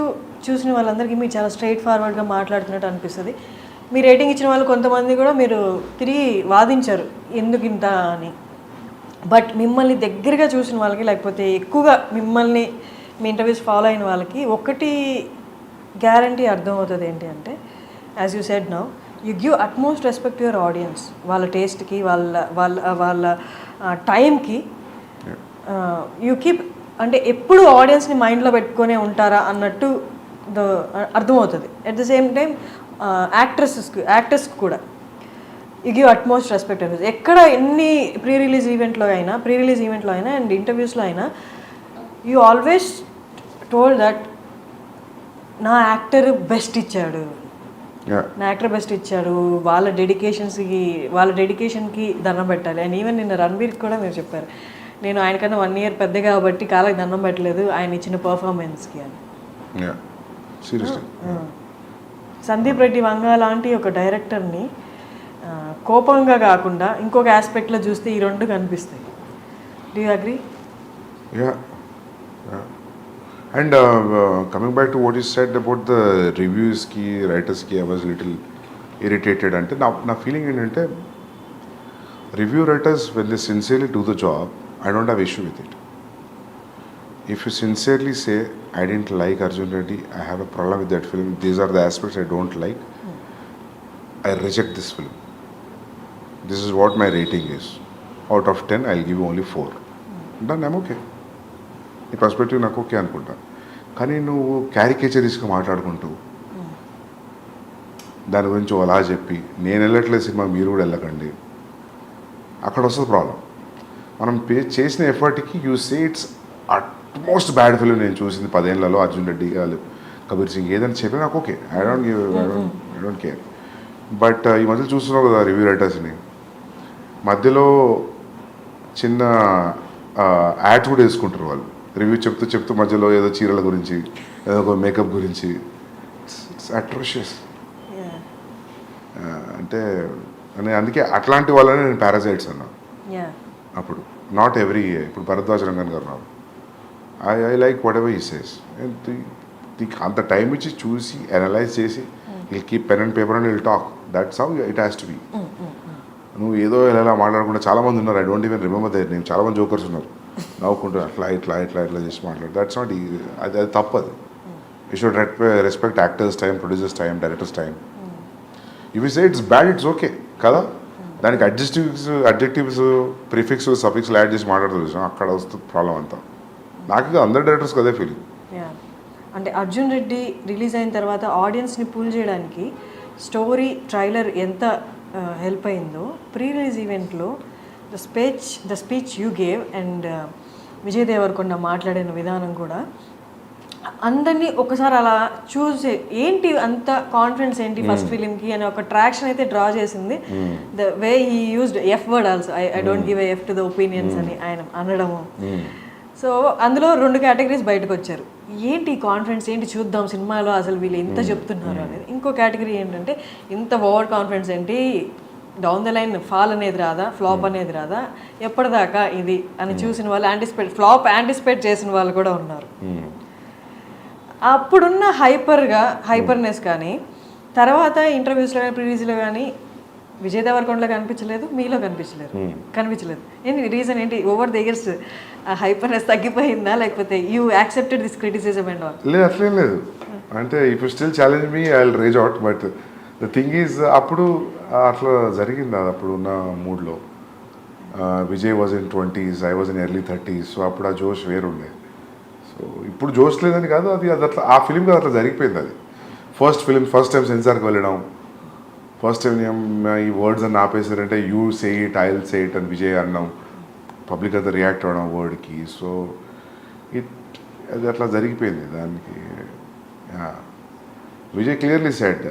చూసిన వాళ్ళందరికీ మీరు చాలా స్ట్రైట్ ఫార్వర్డ్గా మాట్లాడుతున్నట్టు అనిపిస్తుంది. మీ rating ఇచ్చిన వాళ్ళు కొంతమంది కూడా మీరు తిరిగి వాదించారు ఎందుకు ఇంత అని. బట్ మిమ్మల్ని దగ్గరగా చూసిన వాళ్ళకి, లేకపోతే ఎక్కువగా మిమ్మల్ని మీ ఇంటర్వ్యూస్ ఫాలో అయిన వాళ్ళకి ఒకటి గ్యారంటీ అర్థమవుతుంది ఏంటి అంటే, as you said now, you give utmost respect your audience. వాళ్ళ టేస్ట్కి, వాళ్ళ టైంకి యూ కీప్, అంటే ఎప్పుడు ఆడియన్స్ని మైండ్లో పెట్టుకునే ఉంటారా అన్నట్టు అర్థమవుతుంది. అట్ ద సేమ్ టైం యాక్టర్స్కి కూడా యూ గివ్ అట్మోస్ట్ రెస్పెక్ట్ అనేది. ఎక్కడ ఎన్ని ప్రీ రిలీజ్ ఈవెంట్లో అయినా అండ్ ఇంటర్వ్యూస్లో అయినా యూ ఆల్వేస్ టోల్డ్ దట్ నా యాక్టర్ బెస్ట్ ఇచ్చాడు, వాళ్ళ డెడికేషన్కి దండం పెట్టాలి. అండ్ ఈవెన్ నిన్న రణబీర్కి కూడా మీరు చెప్పారు, నేను ఆయనకన్నా 1 year పెద్ద కాబట్టి కాళ్ళకి దండం పెట్టలేదు ఆయన ఇచ్చిన పర్ఫార్మెన్స్కి అని. సందీప్ రెడ్డి వంగ లాంటి ఒక డైరెక్టర్ని కోపంగా కాకుండా ఇంకొక ఆస్పెక్ట్లో చూస్తే ఈ రెండు కనిపిస్తాయి. Do you agree? Yeah. And coming back to what you said about the reviews ki, writers ki, I was a little irritated. Ante na feeling ఏంటంటే review writers, when they sincerely do the job, I don't have issue with it. If you sincerely say, I didn't like Arjun Reddy, I have a problem with that film, these are the aspects I don't like, I reject this film. This is what my rating is. Out of 10, I'll give you only 4. Done, I'm okay. ఈ perspective నాకు okay అనుకుంటా. కానీ నువ్వు క్యారికేచరిస్గా మాట్లాడుకుంటూ దాని గురించి అలా చెప్పి నేను వెళ్ళట్లేదు సినిమా మీరు కూడా వెళ్ళకండి, అక్కడ వస్తుంది ప్రాబ్లం. మనం చేసిన ఎఫర్ట్కి you say it's utmost bad film నేను చూసింది 10 ఏళ్లలో, అర్జున్ రెడ్డి వాళ్ళు, కబీర్ సింగ్ ఏదైనా చెప్పి నాకు okay, I don't care. But ఈ మధ్యలో చూస్తున్నావు కదా రివ్యూ రైటర్స్ని, మధ్యలో చిన్న యాడ్ కూడా వేసుకుంటారు వాళ్ళు, రివ్యూ చెప్తూ మధ్యలో ఏదో చీరల గురించి, ఏదో ఒక మేకప్ గురించి. It's atrocious. అంటే అందుకే అట్లాంటి వాళ్ళని నేను పారాసైట్స్ అన్నా అప్పుడు. నాట్ ఎవ్రీ, ఇప్పుడు భరద్వాజ్ రంగన్ గారు ఉన్నారు, I like whatever he says. అంత టైం ఇచ్చి చూసి అనలైజ్ చేసి will keep pen and paper and will talk. That's how it has to be. నువ్వు ఏదో ఎలా మాట్లాడకుండా చాలామంది ఉన్నారు, I don't even remember their name, చాలామంది జోకర్స్ ఉన్నారు నవ్వుకుంటూ ఇట్లా చేసి మాట్లాడు. దట్స్ నాట్, అది తప్పదు. You should respect actors time, producers time, directors time. ఇవి say it's bad, it's okay కదా. దానికి అడ్జెక్టివ్స్ ప్రిఫిక్స్ సఫిక్స్ యాడ్ చేసి మాట్లాడుతూ అక్కడ వస్తుంది ప్రాబ్లం అంతా. నాకు అందరు డైరెక్టర్స్కి అదే ఫీలింగ్. అంటే అర్జున్ రెడ్డి రిలీజ్ అయిన తర్వాత ఆడియన్స్ని పుల్ చేయడానికి స్టోరీ ట్రైలర్ ఎంత హెల్ప్ అయిందో, ప్రీ రిలీజ్ ఈవెంట్లో the speech you gave and Vijay Deverakonda మాట్లాడిన విధానం కూడా అందరినీ ఒకసారి అలా చూసి ఏంటి అంత కాన్ఫిడెన్స్ ఏంటి ఫస్ట్ ఫిలింకి అని ఒక ట్రాక్షన్ అయితే డ్రా చేసింది. The way he used F word also, I don't give F to the opinions అని ఆయన అనడము. సో అందులో 2 కేటగిరీస్ బయటకు వచ్చారు. ఏంటి కాన్ఫిడెన్స్, ఏంటి చూద్దాం సినిమాలో అసలు వీళ్ళు ఎంత చెప్తున్నారు అనేది. ఇంకో కేటగిరీ ఏంటంటే ఇంత ఓవర్ కాన్ఫిడెన్స్ ఏంటి, డౌన్ ద లైన్ ఫాల్ అనేది రాదా, ఫ్లాప్ అనేది రాదా, ఎప్పటిదాకా ఇది అని చూసిన వాళ్ళు ఫ్లాప్ యాంటిసిపేట్ చేసిన వాళ్ళు కూడా ఉన్నారు. అప్పుడున్న హైపర్నెస్ కానీ తర్వాత ఇంటర్వ్యూస్లో కానీ ప్రివ్యూస్లో కానీ విజయ్ దేవరకొండలో కనిపించలేదు, మీలో కనిపించలేదు. ఏంటి రీజన్ ఏంటి? ఓవర్ ద ఇయర్స్ హైపర్నెస్ తగ్గిపోయిందా, లేకపోతే you accepted this criticism and all? లేదు, అట్లేం లేదు. అంటే if you still challenge me I will rage out. But the thing is అప్పుడు అట్లా జరిగింది. అది అప్పుడు ఉన్న మూడ్లో Vijay was in 20s, I was in early 30s. So అప్పుడు ఆ జోష్ వేరుండే. సో ఇప్పుడు జోష్ లేదని కాదు, అది అట్లా ఆ ఫిలిం కదా అట్లా జరిగిపోయింది. అది ఫస్ట్ టైం సెన్సార్కి వెళ్ళడం, ఫస్ట్ టైం ఈ వర్డ్స్ అని ఆపేసారంటే you say it, I will say it అని విజయ్ అన్నాం, పబ్లిక్ అంతా రియాక్ట్ అవ్వడం వర్డ్కి. సో అది అట్లా జరిగిపోయింది దానికి. విజయ్ క్లియర్లీ సెడ్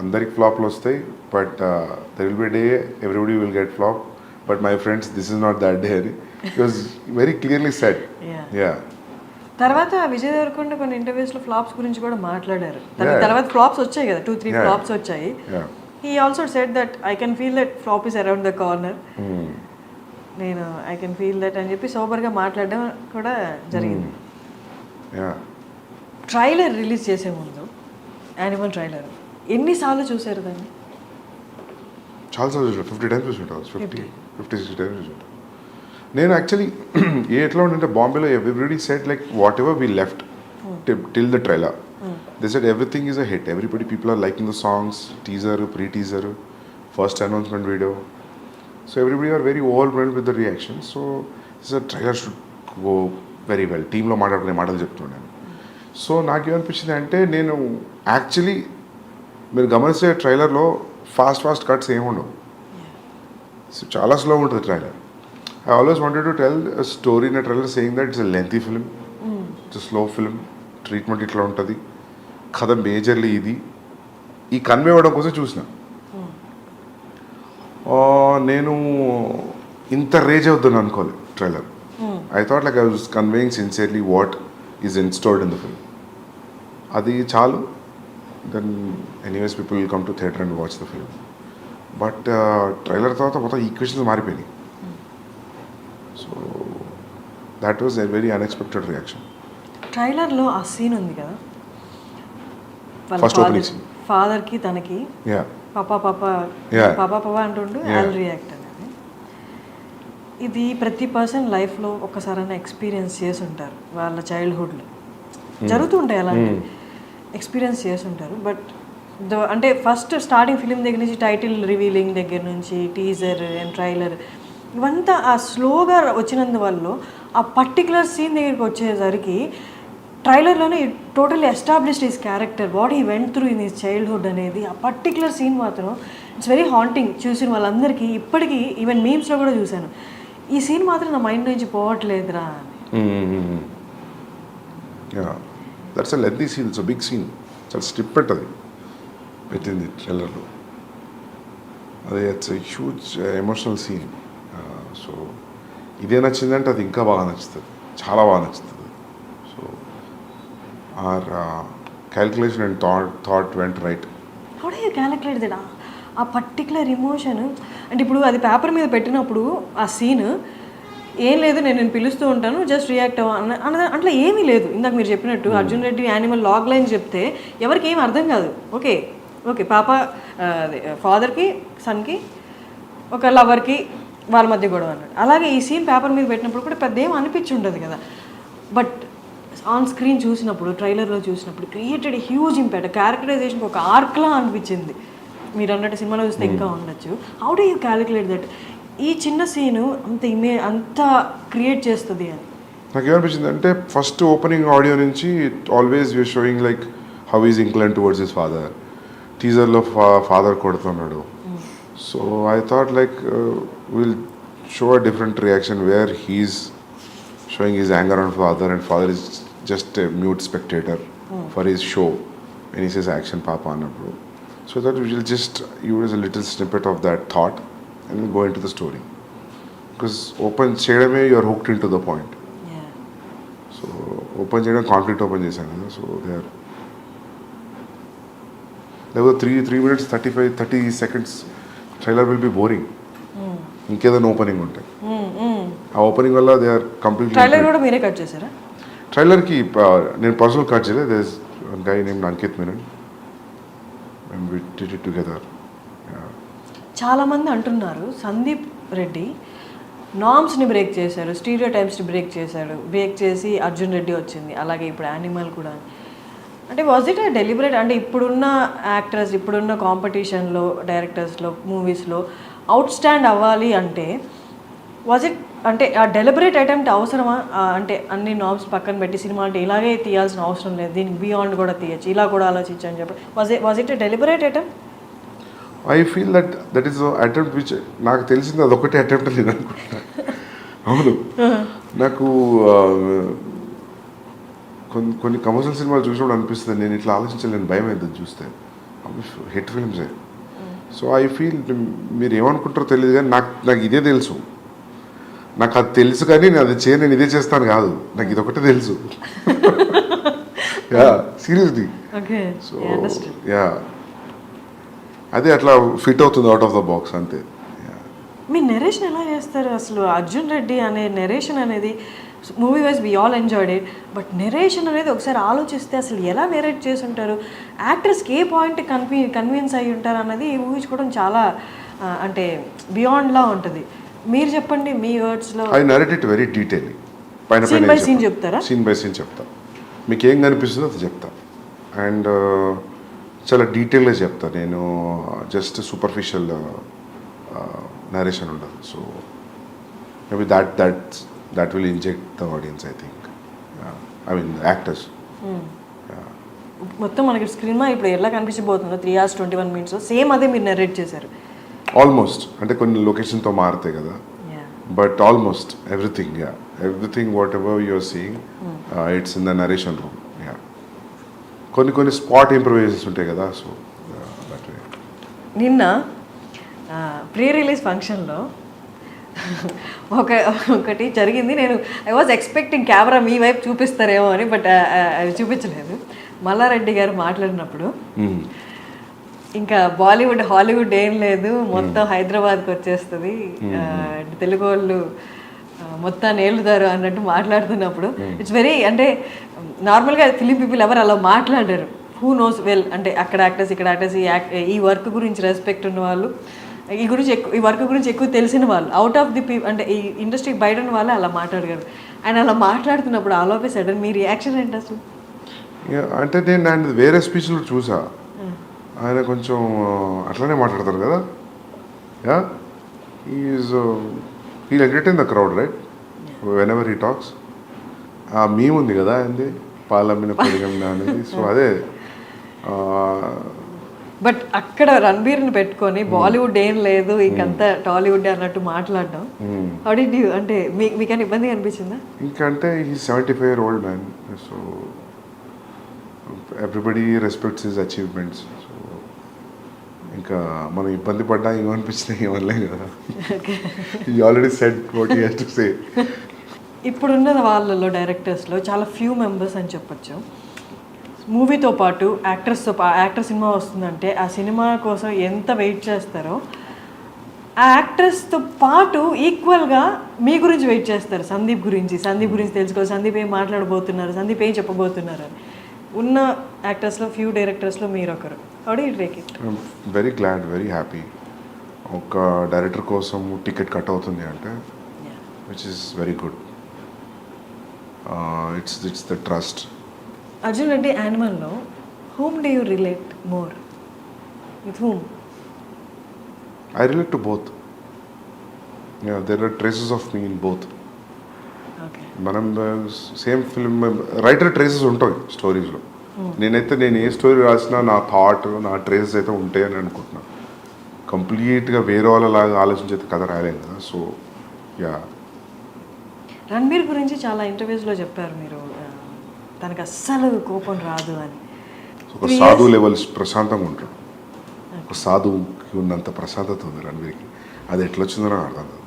అందరికి ఫ్లాప్లు వస్తాయి, but there will be day everybody will get flop, but my friends this is not that day అని it was very clearly said. Yeah తర్వాత విజయ్ దేవరకొండ కొన్ని ఇంటర్వ్యూస్లో ఫ్లాప్స్ గురించి కూడా మాట్లాడారు. తర్వాత ఫ్లాప్స్ వచ్చాయి కదా, 2-3 ఫ్లాప్స్ వచ్చాయి. He also said that I can feel that flop is around the corner, నేను ఐ కెన్ ఫీల్ దట్ అని చెప్పి సోబర్గా మాట్లాడడం కూడా జరిగింది. ట్రైలర్ రిలీజ్ చేసే ముందు యానిమల్ ట్రైలర్ ఎన్నిసార్లు చూసారు దాన్ని? చాలాసార్లు చూసాను, 50 times చూసుంటాను, 50-60 times చూసుంటాను. నేను యాక్చువల్లీ ఎట్లా ఉంటే బాంబేలో everybody set like whatever we left till the trailer, they set everything is a hit, people are liking the songs, teaser, pre teaser, first announcement video. So everybody are very overwhelmed with the reaction. So trailer should go very well. టీంలో మాట్లాడుకునే మాటలు చెప్తున్నాను. So నాకేమనిపించింది అంటే, నేను actually మీరు గమనిస్తే ట్రైలర్లో fast cuts ఏమి ఉండవు, చాలా స్లో ఉంటుంది trailer. I always wanted to tell a story in a trailer saying that it's a lengthy film, it's a slow film, treatment itla untadi, kada majorly idi ee convey avadam kosam chusina. Nenu inta rage avudanu anukovale trailer. I thought like I was conveying sincerely what is installed in the film. Adi chalu, then anyways people will come to theatre and watch the film. But trailer tarvata mottham equations maaripoyinayi. So that was a very unexpected reaction. ట్రైలర్లో ఆ scene ఉంది కదా, first opening scene, ఫాదర్కి తనకి పాపా అంటుండు I'll react అనేది. ఇది ప్రతి పర్సన్ లైఫ్లో ఒక్కసారైనా ఎక్స్పీరియన్స్ చేసి ఉంటారు, వాళ్ళ చైల్డ్హుడ్లో జరుగుతూ ఉంటాయి అలాంటి ఎక్స్పీరియన్స్ చేసి ఉంటారు. బట్ అంటే ఫస్ట్ స్టార్టింగ్ ఫిలిం దగ్గర నుంచి టైటిల్ రివీలింగ్ దగ్గర నుంచి టీజర్ అండ్ ట్రైలర్ ఇవంతా ఆ స్లోగా వచ్చినందువల్ల ఆ పర్టికులర్ సీన్ దగ్గరికి వచ్చేసరికి ట్రైలర్లోనే totally established his character, what he went through in his childhood అనేది. ఆ పర్టికులర్ సీన్ మాత్రం ఇట్స్ వెరీ హాంటింగ్. చూసిన వాళ్ళందరికీ ఇప్పటికీ ఈవెన్ మీమ్స్లో కూడా చూశాను, ఈ సీన్ మాత్రం నా మైండ్ నుంచి పోవట్లేదురా అని. That's a lengthy scene, it's a big scene, చాలా స్ట్రిప్ పెట్టది పెట్టింది ట్రైలర్లో. అదే it's a huge emotional scene. So ఇదే నచ్చిందంటే అది ఇంకా బాగా నచ్చుతుంది, చాలా బాగా నచ్చుతుంది. So our calculation and thought went right. How do you calculate that? ఆ పర్టికులర్ ఎమోషన్ అంటే ఇప్పుడు అది పేపర్ మీద పెట్టినప్పుడు ఆ సీన్ ఏం లేదు, నేను పిలుస్తూ ఉంటాను జస్ట్ రియాక్ట్ అన్న అట్లా ఏమీ లేదు. ఇందాక మీరు చెప్పినట్టు Arjun Reddy Animal logline చెప్తే ఎవరికి ఏం అర్థం కాదు. ఓకే పాప ఫాదర్కి సన్కి ఒక లవర్కి వాళ్ళ మధ్య గొడవ అన్నాడు. అలాగే ఈ సీన్ పేపర్ మీద పెట్టినప్పుడు కూడా పెద్ద ఏం అనిపించి ఉండదు కదా. బట్ ఆన్ స్క్రీన్ చూసినప్పుడు, ట్రైలర్లో చూసినప్పుడు క్రియేటెడ్ హ్యూజ్ ఇంపాక్ట్. క్యారెక్టరైజేషన్ ఒక ఆర్క్లా అనిపించింది. మీరు అన్నట్టు సినిమాలో చూస్తే ఇంకా ఉండొచ్చు. How do you calculate that ఈ చిన్న సీను అంత క్రియేట్ చేస్తుంది అని? నాకు ఏమనిపించింది అంటే, ఫస్ట్ ఓపెనింగ్ ఆడియో నుంచి always you're showing like how is inclined towards his father. టీజర్లో ఫాదర్ కొడుతున్నాడు. So I thought like will show a different reaction where he's showing his anger on father and father is just a mute spectator for his show when he says action papa annappudu. So that we will just use a little snippet of that thought and we'll go into the story. Because open cheyadame you are hooked into the point. Yeah. So open cheyadam conflict open chesanu kada. So there were 3 minutes 30 seconds trailer will be boring. ఇంకేదైనా opening ఉంటాయి. ఆ opening వల్ల they are completely. Trailer కూడా మీరే cut చేశారా? ట్రైలర్కి నేను personal cut చేయలేదు. There is one guy named Ankit Menon and we did it together. చాలామంది అంటున్నారు సందీప్ రెడ్డి నామ్స్ని బ్రేక్ చేశారు, స్టీరియో టైప్స్ని బ్రేక్ చేసి అర్జున్ రెడ్డి వచ్చింది, అలాగే ఇప్పుడు యానిమల్ కూడా. అంటే వాజ్ ఇట్ డెలిబరేట్? అంటే ఇప్పుడున్న యాక్టర్స్, ఇప్పుడున్న కాంపిటీషన్లో, డైరెక్టర్స్లో, మూవీస్లో అవుట్ స్టాండ్ అవ్వాలి అంటే వాజ్ ఇట్ అంటే ఆ డెలిబరేట్ అటెంప్ట్ అవసరమా? అంటే అన్ని నామ్స్ పక్కన పెట్టి సినిమా అంటే ఇలాగే తీయాల్సిన అవసరం లేదు, దీనికి బియాండ్ కూడా తీయచ్చు, ఇలా కూడా ఆలోచించని చెప్పి was it deliberate attempt? I feel that is attempt which నాకు తెలిసింది అదొకటే అటెంప్ట్ నేను అనుకుంటున్నా. అవును, నాకు కొన్ని కమర్షియల్ సినిమాలు చూసినప్పుడు అనిపిస్తుంది నేను ఇట్లా ఆలోచించలేను, భయం అవుతుంది చూస్తే. హిట్ ఫిల్మ్సే. సో ఐ ఫీల్ మీరు ఏమనుకుంటారో తెలియదు కానీ నాకు ఇదే తెలుసు. నాకు అది తెలుసు కానీ నేను అది నేను ఇదే చేస్తాను కాదు, నాకు ఇది ఒకటే తెలుసు. Yeah seriously. సో యా అదే అట్లా ఫిట్ అవుతుంది అవుట్ ఆఫ్ ద బాక్స్ అంతే. మీ నెరేషన్ ఎలా చేస్తారు అసలు? అర్జున్ రెడ్డి అనే నెరేషన్ అనేది movie wise we all enjoyed it, but narration అనేది ఒకసారి ఆలోచిస్తే అసలు ఎలా నెరేట్ చేసి ఉంటారు, యాక్టర్స్కి ఏ పాయింట్ కన్విన్స్ అయ్యి ఉంటారు అన్నది ఊహించుకోవడం చాలా అంటే బియాండ్లా ఉంటుంది. మీరు చెప్పండి మీ వర్డ్స్లో. I narrate it very detail. Scene by scene చెప్తారా? సీన్ బై సీన్ చెప్తా, మీకు ఏం కనిపిస్తుందో అది చెప్తా. అండ్ చాలా డీటెయిల్గా చెప్తా నేను. జస్ట్ సూపర్ఫిషియల్ నరేషన్ ఉండదు. So maybe that will inject the audience, I think. I mean the actors. మొత్తం మనకి స్క్రీన్ మీద ఇప్పుడు ఎలా కనిపించబోతుందో 3 hours 21 minutes సేమ్ అదే మీరు నరేట్ చేశారు ఆల్మోస్ట్. అంటే కొన్ని లొకేషన్తో మారుతాయి కదా, but almost everything everything whatever you're seeing it's in the narration room. కొన్ని స్పాట్ ఇంప్రూవైజెస్ ఉంటాయి కదా. So that way. నిన్న ప్రీ రిలీజ్ ఫంక్షన్లో ఒకటి జరిగింది. నేను ఐ వాజ్ ఎక్స్పెక్టింగ్ కెమెరా మీ వైపు చూపిస్తారేమో అని, బట్ అది చూపించలేదు. మల్లారెడ్డి గారు మాట్లాడినప్పుడు ఇంకా బాలీవుడ్ హాలీవుడ్ ఏం లేదు, మొత్తం హైదరాబాద్కి వచ్చేస్తుంది, తెలుగు వాళ్ళు మొత్తాన్ని ఏలుతారు అన్నట్టు మాట్లాడుతున్నప్పుడు ఇట్స్ వెరీ అంటే నార్మల్గా ఫిలిం పీపుల్ ఎవరు అలా మాట్లాడారు. హూ నోస్ వెల్ అంటే అక్కడ యాక్టర్స్ ఇక్కడ యాక్టర్స్ ఈ వర్క్ గురించి రెస్పెక్ట్ ఉన్న వాళ్ళు, ఈ వర్క్ గురించి ఎక్కువ తెలిసిన వాళ్ళు, అవుట్ ఆఫ్ ది అంటే ఈ ఇండస్ట్రీకి బయట ఉన్న వాళ్ళే అలా మాట్లాడగలరు. ఆయన అలా మాట్లాడుతున్నప్పుడు all of a sudden me reaction ఏంటి అసలు? అంటే నేను ఆయన వేరే స్పీచ్లో చూసా, ఆయన కొంచెం అట్లనే మాట్లాడతారు కదా. Yeah he'll entertain the crowd right whenever he talks. ఆ మీమ్ ఉంది కదా ఆయనది, పాలమ్మిన పొడిగమ్మిన అనేది. సో అదే. బట్ అక్కడ రణబీర్ని పెట్టుకొని బాలీవుడ్ ఏం లేదు ఇంకంతా టాలీవుడ్ అన్నట్టు మాట్లాడడం హౌ డిడ్ యూ అంటే మీకైనా ఇబ్బంది అనిపించిందా? ఇంకంటే ఈ 75-year-old man. So everybody respects his achievements. So ఇంకా మనం ఇబ్బంది పడ్డా ఏమనిపించినా ఏమనలేం కదా. You already said what he has to say. ఇప్పుడున్న వాళ్ళలో డైరెక్టర్స్లో చాలా ఫ్యూ మెంబర్స్ అని చెప్పొచ్చు. మూవీతో పాటు యాక్టర్ సినిమా వస్తుందంటే ఆ సినిమా కోసం ఎంత వెయిట్ చేస్తారో ఆ యాక్టర్స్తో పాటు ఈక్వల్గా మీ గురించి వెయిట్ చేస్తారు. సందీప్ గురించి తెలుసుకోవాలి, సందీప్ ఏం మాట్లాడబోతున్నారు, సందీప్ ఏం చెప్పబోతున్నారు అని. ఉన్న యాక్టర్స్లో ఫ్యూ డైరెక్టర్స్లో మీరు ఒకరు. How do you take it? Very glad, very happy. ఒక డైరెక్టర్ కోసం టికెట్ కట్ అవుతుంది అంటే which is very good. It's the trust. Arjun Reddy యానిమల్లో whom do you relate more? With whom? I relate to both. Yeah, there are traces of me in both. Okay. మనం same film writer traces ఉంటాయి స్టోరీస్లో. నేను ఏ story రాసినా నా thought, నా traces అయితే ఉంటాయని అనుకుంటున్నాను. కంప్లీట్గా వేరే వాళ్ళలాగా ఆలోచించేది కథ రాయలేం కదా. So yeah. రణబీర్ గురించి చాలా ఇంటర్వ్యూస్లో చెప్పారు మీరు, తనకు అస్సలు కోపం రాదు అని. ఒక సాధు లెవెల్స్ ప్రశాంతంగా ఉంటాడు. ఒక సాధువుకి ఉన్నంత ప్రశాంతత ఉంది రణబీర్కి. అది ఎట్లా వచ్చిందో నాకు అర్థం కాదు.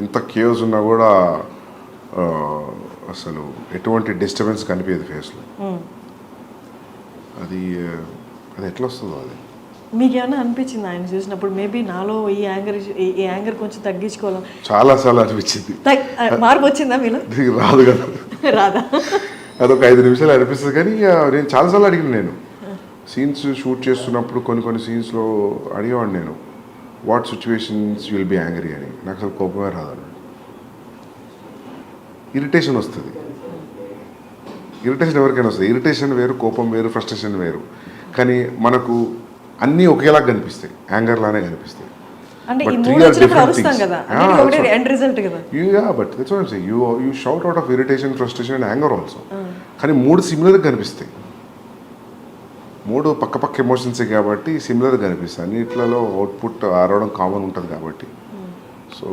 ఎంత కేవ్స్ ఉన్నా కూడా అసలు ఎటువంటి డిస్టర్బెన్స్ కనిపించదు ఫేస్లో. అది అది ఎట్లా వస్తుందో అది. మీకు ఏమైనా అనిపించింది ఆయన చూసినప్పుడు మేబీ నాలో ఈ యాంగర్ కొంచెం తగ్గించుకోవాలి? చాలాసార్లు అనిపించింది. మార్పు వచ్చిందా మీలో? రాదు కదా, రాదా? అదొక 5 నిమిషాలు అనిపిస్తుంది. కానీ నేను చాలాసార్లు అడిగిన, నేను సీన్స్ షూట్ చేస్తున్నప్పుడు కొన్ని సీన్స్లో అడిగేవాడిని నేను, what situations will be angry అని. నాకు అసలు కోపమే రాదు, ఇరిటేషన్ వస్తుంది. ఇరిటేషన్ ఎవరికైనా వస్తుంది. ఇరిటేషన్ వేరు, కోపం వేరు, ఫ్రస్ట్రేషన్ వేరు. కానీ మనకు అన్నీ ఒకేలాగా కనిపిస్తాయి, యాంగర్ లానే కనిపిస్తాయి. అంటే But ఈ three మూడు are వచ్చినప్పుడు different అరుస్తాం things. కదా, Yeah, అది ఒకటి that's what- ఎండ్ రిజల్ట్ కదా. Yeah, but that's what I'm saying. You shout out of irritation, frustration and anger also. కానీ 3 సిమిలర్గా కనిపిస్తాయి. 3 పక్క ఎమోషన్సే కాబట్టి సిమిలర్గా కనిపిస్తాయి. అన్నిట్లలో అవుట్పుట్ ఆరవడం కామన్ ఉంటుంది కాబట్టి. సో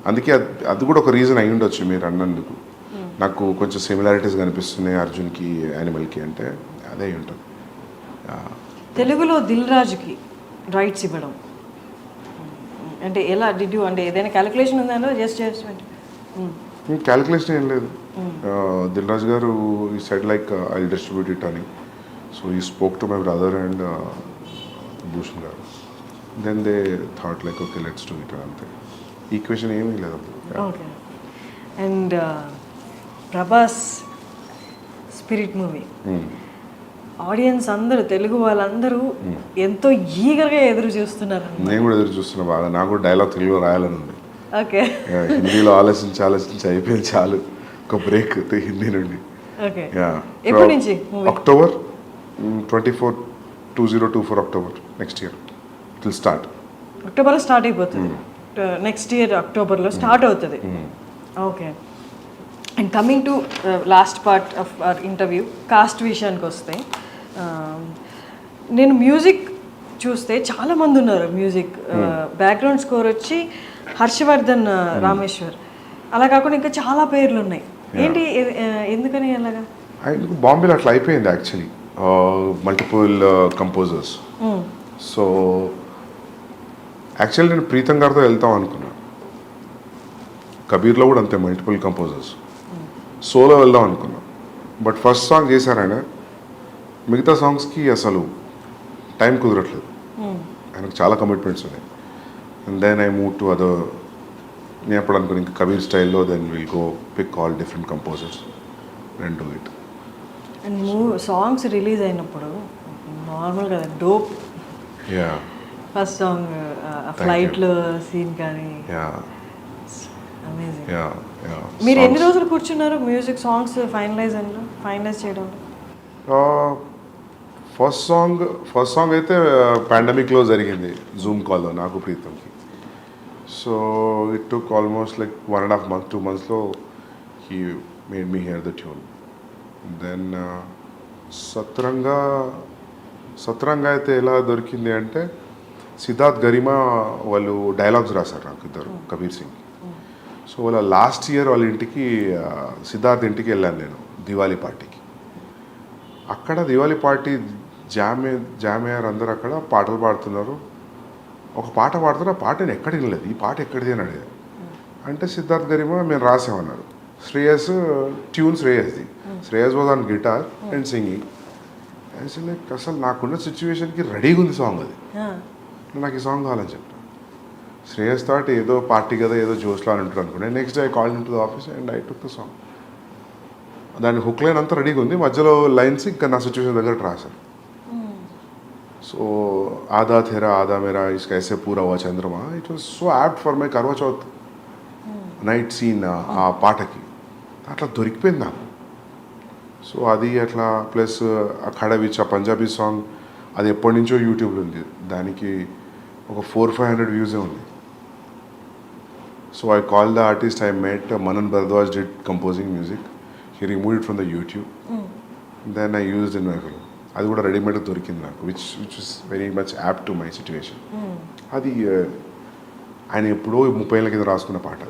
అందుకే అది కూడా ఒక రీజన్ అయి ఉండొచ్చు మీరు అన్నందుకు. నాకు కొంచెం సిమిలారిటీస్ కనిపిస్తున్నాయి అర్జున్కి, యానిమల్కి అంటే అదే అయి ఉంటుంది. తెలుగులో దిల్ రాజుకి రైట్స్ ఇవ్వడం అంటే ఎలా డిడ్ యూ, అంటే ఏదైనా క్యాలిక్యులేషన్ ఉందా? జస్ట్ క్యాలిక్యులేషన్ ఏం లేదు. దిల్ రాజు గారు ఈ side like I distribute it అని. So he spoke to my brother and Bhushan garu. Then they thought like okay let's do it అంతే. ఈక్వేషన్ ఏమీ లేదు. Okay. And Prabhas Spirit movie audience అందరూ, తెలుగు వాళ్ళందరూ ఎంతో ఈగర్గా ఎదురు చూస్తున్నారు. నేను కూడా ఎదురు చూస్తున్నా బాగా. నాకు కూడా డైలాగ్ తెలుగులో రాయాలని ఉంది. ఓకే. హిందీలో ఆలోచించి అయిపోయింది చాలు. ఒక బ్రేక్ హిందీ నుండి. ఓకే. ఎప్పటి నుంచి? October 24, 2024 October next year it will start. అక్టోబర్లో స్టార్ట్ అయిపోతుంది. నెక్స్ట్ ఇయర్ అక్టోబర్లో స్టార్ట్ అవుతుంది. Okay. And coming to last part of our interview, cost విషయానికి వస్తే, నేను మ్యూజిక్ చూస్తే చాలామంది ఉన్నారు. మ్యూజిక్ బ్యాక్గ్రౌండ్ స్కోర్ వచ్చి హర్షవర్ధన్ రామేశ్వర్, అలా కాకుండా ఇంకా చాలా పేర్లు ఉన్నాయి. ఏంటి, ఎందుకని అలాగా? ఆయనకు బాంబేలో అట్లా అయిపోయింది actually, multiple composers. So actually నేను ప్రీతం గారితో వెళ్తాం అనుకున్నాను. కబీర్లో కూడా అంతే, మల్టిపుల్ కంపోజర్స్. సోలో వెళ్దాం అనుకున్నాం. బట్ ఫస్ట్ సాంగ్ చేశారు ఆయన. మిగతా సాంగ్స్కి అసలు టైం కుదరట్లేదు. ఆయనకు చాలా కమిట్మెంట్స్ ఉన్నాయి. And then I move to other. నేను ఎప్పుడు అనుకున్నాను ఇంకా కబీర్ స్టైల్లో, then will go pick all different composers and do it. And songs release అయినప్పుడు నార్మల్ కదా, డోప్. యా. ఫస్ట్ సాంగ్ ఫ్లైట్లో సీన్ కానీ అమేజింగ్. మీరు ఎన్ని రోజులు కూర్చున్నారు మ్యూజిక్ సాంగ్స్ ఫైనలైజ్ చేయడంలో? ఫస్ట్ సాంగ్ అయితే పాండమిక్లో జరిగింది, జూమ్ కాల్లో నాకు ప్రీతంకి. So it took almost like 1.5 months, 2 monthsలో he made me here the tune. Then సత్రంగా అయితే ఎలా దొరికింది అంటే, సిద్ధార్థ్ గరిమా వాళ్ళు డైలాగ్స్ రాశారు నాకు ఇద్దరు, కబీర్ సింగ్. సో వాళ్ళ లాస్ట్ ఇయర్ వాళ్ళ ఇంటికి, సిద్ధార్థ్ ఇంటికి వెళ్ళాను నేను దివాళీ పార్టీకి. అక్కడ దివాళీ పార్టీ జామ్ అయ్యారు అందరు. అక్కడ పాటలు పాడుతున్నారు. ఒక పాట పాడుతున్నారు. ఆ పాట నేను ఎక్కడ వినలేదు. ఈ పాట ఎక్కడిది అని అడిగారు. అంటే సిద్ధార్థ్ గరిమా మేము రాసామన్నారు. ట్యూన్ శ్రేయస్ది. Shreyas was on guitar and singing. Like అసలు నాకున్న సిచ్యువేషన్కి రెడీగా ఉంది సాంగ్. అది నాకు ఈ సాంగ్ కావాలని చెప్పాను. శ్రేయస్ థాట్ ఏదో పార్టీ కదా, ఏదో జోష్లో అని ఉంటాడు అనుకున్నాను. Next day I called in to the office and I took the song. దాని హుక్ లైన్ అంతా రెడీగా ఉంది. మధ్యలో లైన్స్ ఇంకా నా సిచ్యువేషన్ దగ్గర రాశాను. సో ఆదా థెరా ఆదా మేరా ఇస్కా ఐసే పూరా హువా చంద్రమా, it was so apt for my Karwa Chauth night scene. ఆ పాటకి అట్లా దొరికిపోయింది నాకు. సో అది అట్లా ప్లస్ ఖడవిచ్, ఆ పంజాబీ సాంగ్, అది ఎప్పటి నుంచో యూట్యూబ్లో ఉంది. దానికి ఒక 400-500 వ్యూసే ఉంది. So I called the artist I met. Manan Bharadwaj did composing music. He removed it from the YouTube. Then I used in my film. అది కూడా రెడీమేడ్ దొరికింది నాకు, which is very much apt to my situation. అది ఆయన ఎప్పుడో 30 ఏళ్ళ కింద రాసుకున్న పాట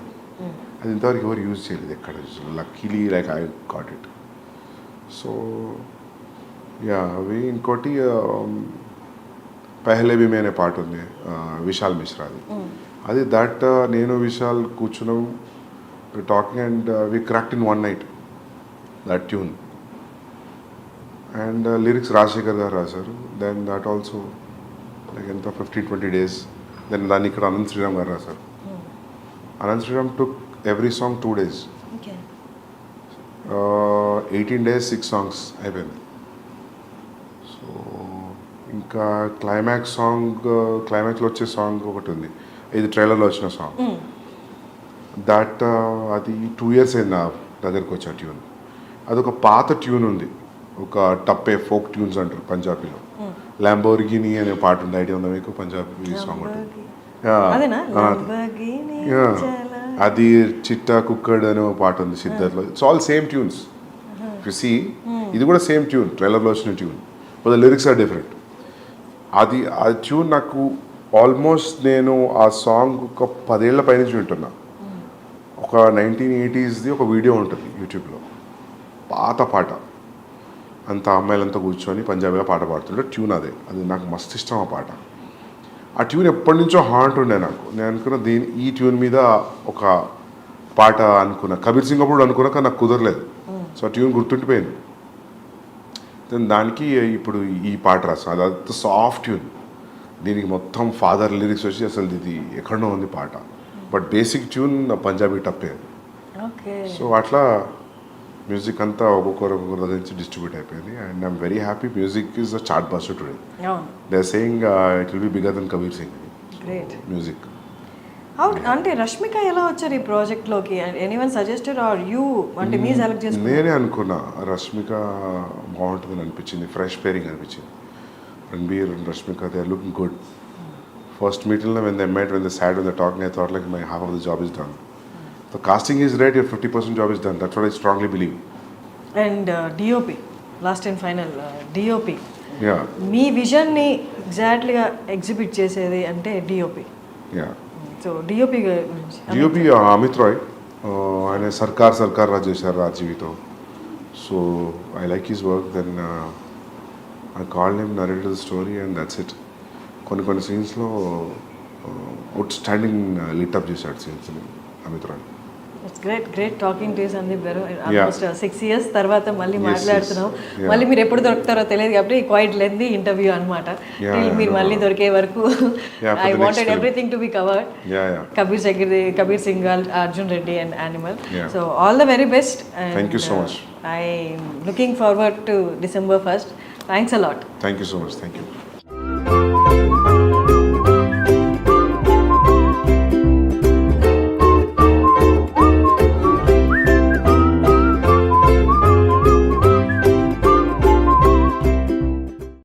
అది ఇంతవరకు ఎవరు యూజ్ చేయలేదు ఎక్కడ. Luckily like I got it. So yeah అవి ఇంకోటి పెహ్లే భీ మే అనే పాట ఉంది విశాల్ మిశ్రాది. అది దట్ నేను విశాల్ కూర్చున్నాం talking and we cracked in one night that tune. And lyrics Rajasekhar garu రాశారు. దెన్ దట్ ఆల్సో లైక్ ఎంత 15-20 days. దెన్ దాన్ని ఇక్కడ అనంత్ శ్రీరామ్ గారు రాశారు. Anant Sriram took every song 2 days. 18 days 6 songs అయిపోయింది. సో ఇంకా క్లైమాక్స్లో వచ్చే సాంగ్ ఒకటి ఉంది, ఇది ట్రైలర్లో వచ్చిన సాంగ్. దట్ అది 2 years అయింది నా దగ్గరకు వచ్చే ట్యూన్. అదొక పాత ట్యూన్ ఉంది, ఒక టప్పే ఫోక్ ట్యూన్స్ అంటారు పంజాబీలో. ల్యాంబోర్గిని అనే పాట ఉంది, ఐడియా ఉందా మీకు? పంజాబీ సాంగ్ ఉంటుంది. అది చిట్టా కుక్కడ్ అనే పాట ఉంది సిద్ధర్లో. It's all same tunes. You see ఇది కూడా సేమ్ ట్యూన్, ట్రైలర్లో వచ్చిన tune, but the lyrics are different. అది ఆ ట్యూన్ నాకు ఆల్మోస్ట్ నేను ఆ సాంగ్ ఒక 10 ఏళ్ల పైనుంచి వింటున్నా. ఒక 1980sది ఒక వీడియో ఉంటుంది యూట్యూబ్లో, పాత పాట, అంత అమ్మాయిలంతా కూర్చొని పంజాబీలో పాట పాడుతుంటే ట్యూన్ అది నాకు మస్తు ఇష్టం ఆ పాట. ఆ ట్యూన్ ఎప్పటి నుంచో హాంట్ ఉండే నాకు. నేను అనుకున్న ఈ ట్యూన్ మీద ఒక పాట అనుకున్నా, కబీర్ సింగ్ అప్పుడు అనుకున్నా, కానీ నాకు కుదరలేదు. సో ఆ ట్యూన్ గుర్తుండిపోయింది. దానికి ఇప్పుడు ఈ పాట రాస్తాను. అది సాఫ్ట్ ట్యూన్, దీనికి మొత్తం ఫాదర్ లిరిక్స్ వచ్చి అసలు ఇది ఎక్కడో ఉంది పాట, but basic tune Punjabi tappe. So అట్లా మ్యూజిక్ అంతా ఒక్కొక్కరు దగ్గర నుంచి డిస్ట్రిబ్యూట్ అయిపోయింది. And I'm very happy. Music is a chart buster today. They are saying it will be bigger than Kabir Singh music. అంటే రష్మిక ఎలా వచ్చారు ఈ ప్రాజెక్ట్లోకి? ఎనీవన్ సజెస్టెడ్ ఆర్ యూ, అంటే మీ సెలెక్ట్ చేసుకున్నారు? నేనే అనుకున్నా రష్మిక బాగుంటుందని అనిపించింది, ఫ్రెష్ పేరింగ్ అనిపించింది. Ranbir and Rashmika, they are looking good. First meeting when they met, when they sat, when they talking, I thought like my half of the job is done. The casting is right, your 50% job is done. That's what I strongly believe. And DOP, last and final, DOP. Yeah. మీ విజన్ని ఎగ్జాక్ట్లీగా exhibit చేసేది అంటే DOP. Yeah. So DOP గురించి. DOP Amit Roy, ఆయన సర్కార్ రాజ్ చేశారు ఆర్జీవితో. So I like his work. Then I called him, narrated the story, and that's it. కొన్ని సీన్స్లో అవుట్స్టాండింగ్ లిటప్ చేశాడు scenes Amit Roy. It's great talking to Sandeep garu. Almost 6 years తర్వాత మళ్ళీ మాట్లాడుతున్నాం. మళ్ళీ మీరు ఎప్పుడు దొరుకుతారో తెలియదు కాబట్టి క్వైట్ లెంతీ ఇంటర్వ్యూ అనమాట. మీరు మళ్ళీ దొరికే వరకు I wanted everything to be covered. Kabir Singh, Arjun Reddy and animal. So all the very best. Thank you so much. I am looking forward to December 1st. Thanks a lot. Thank you so much. Thank you.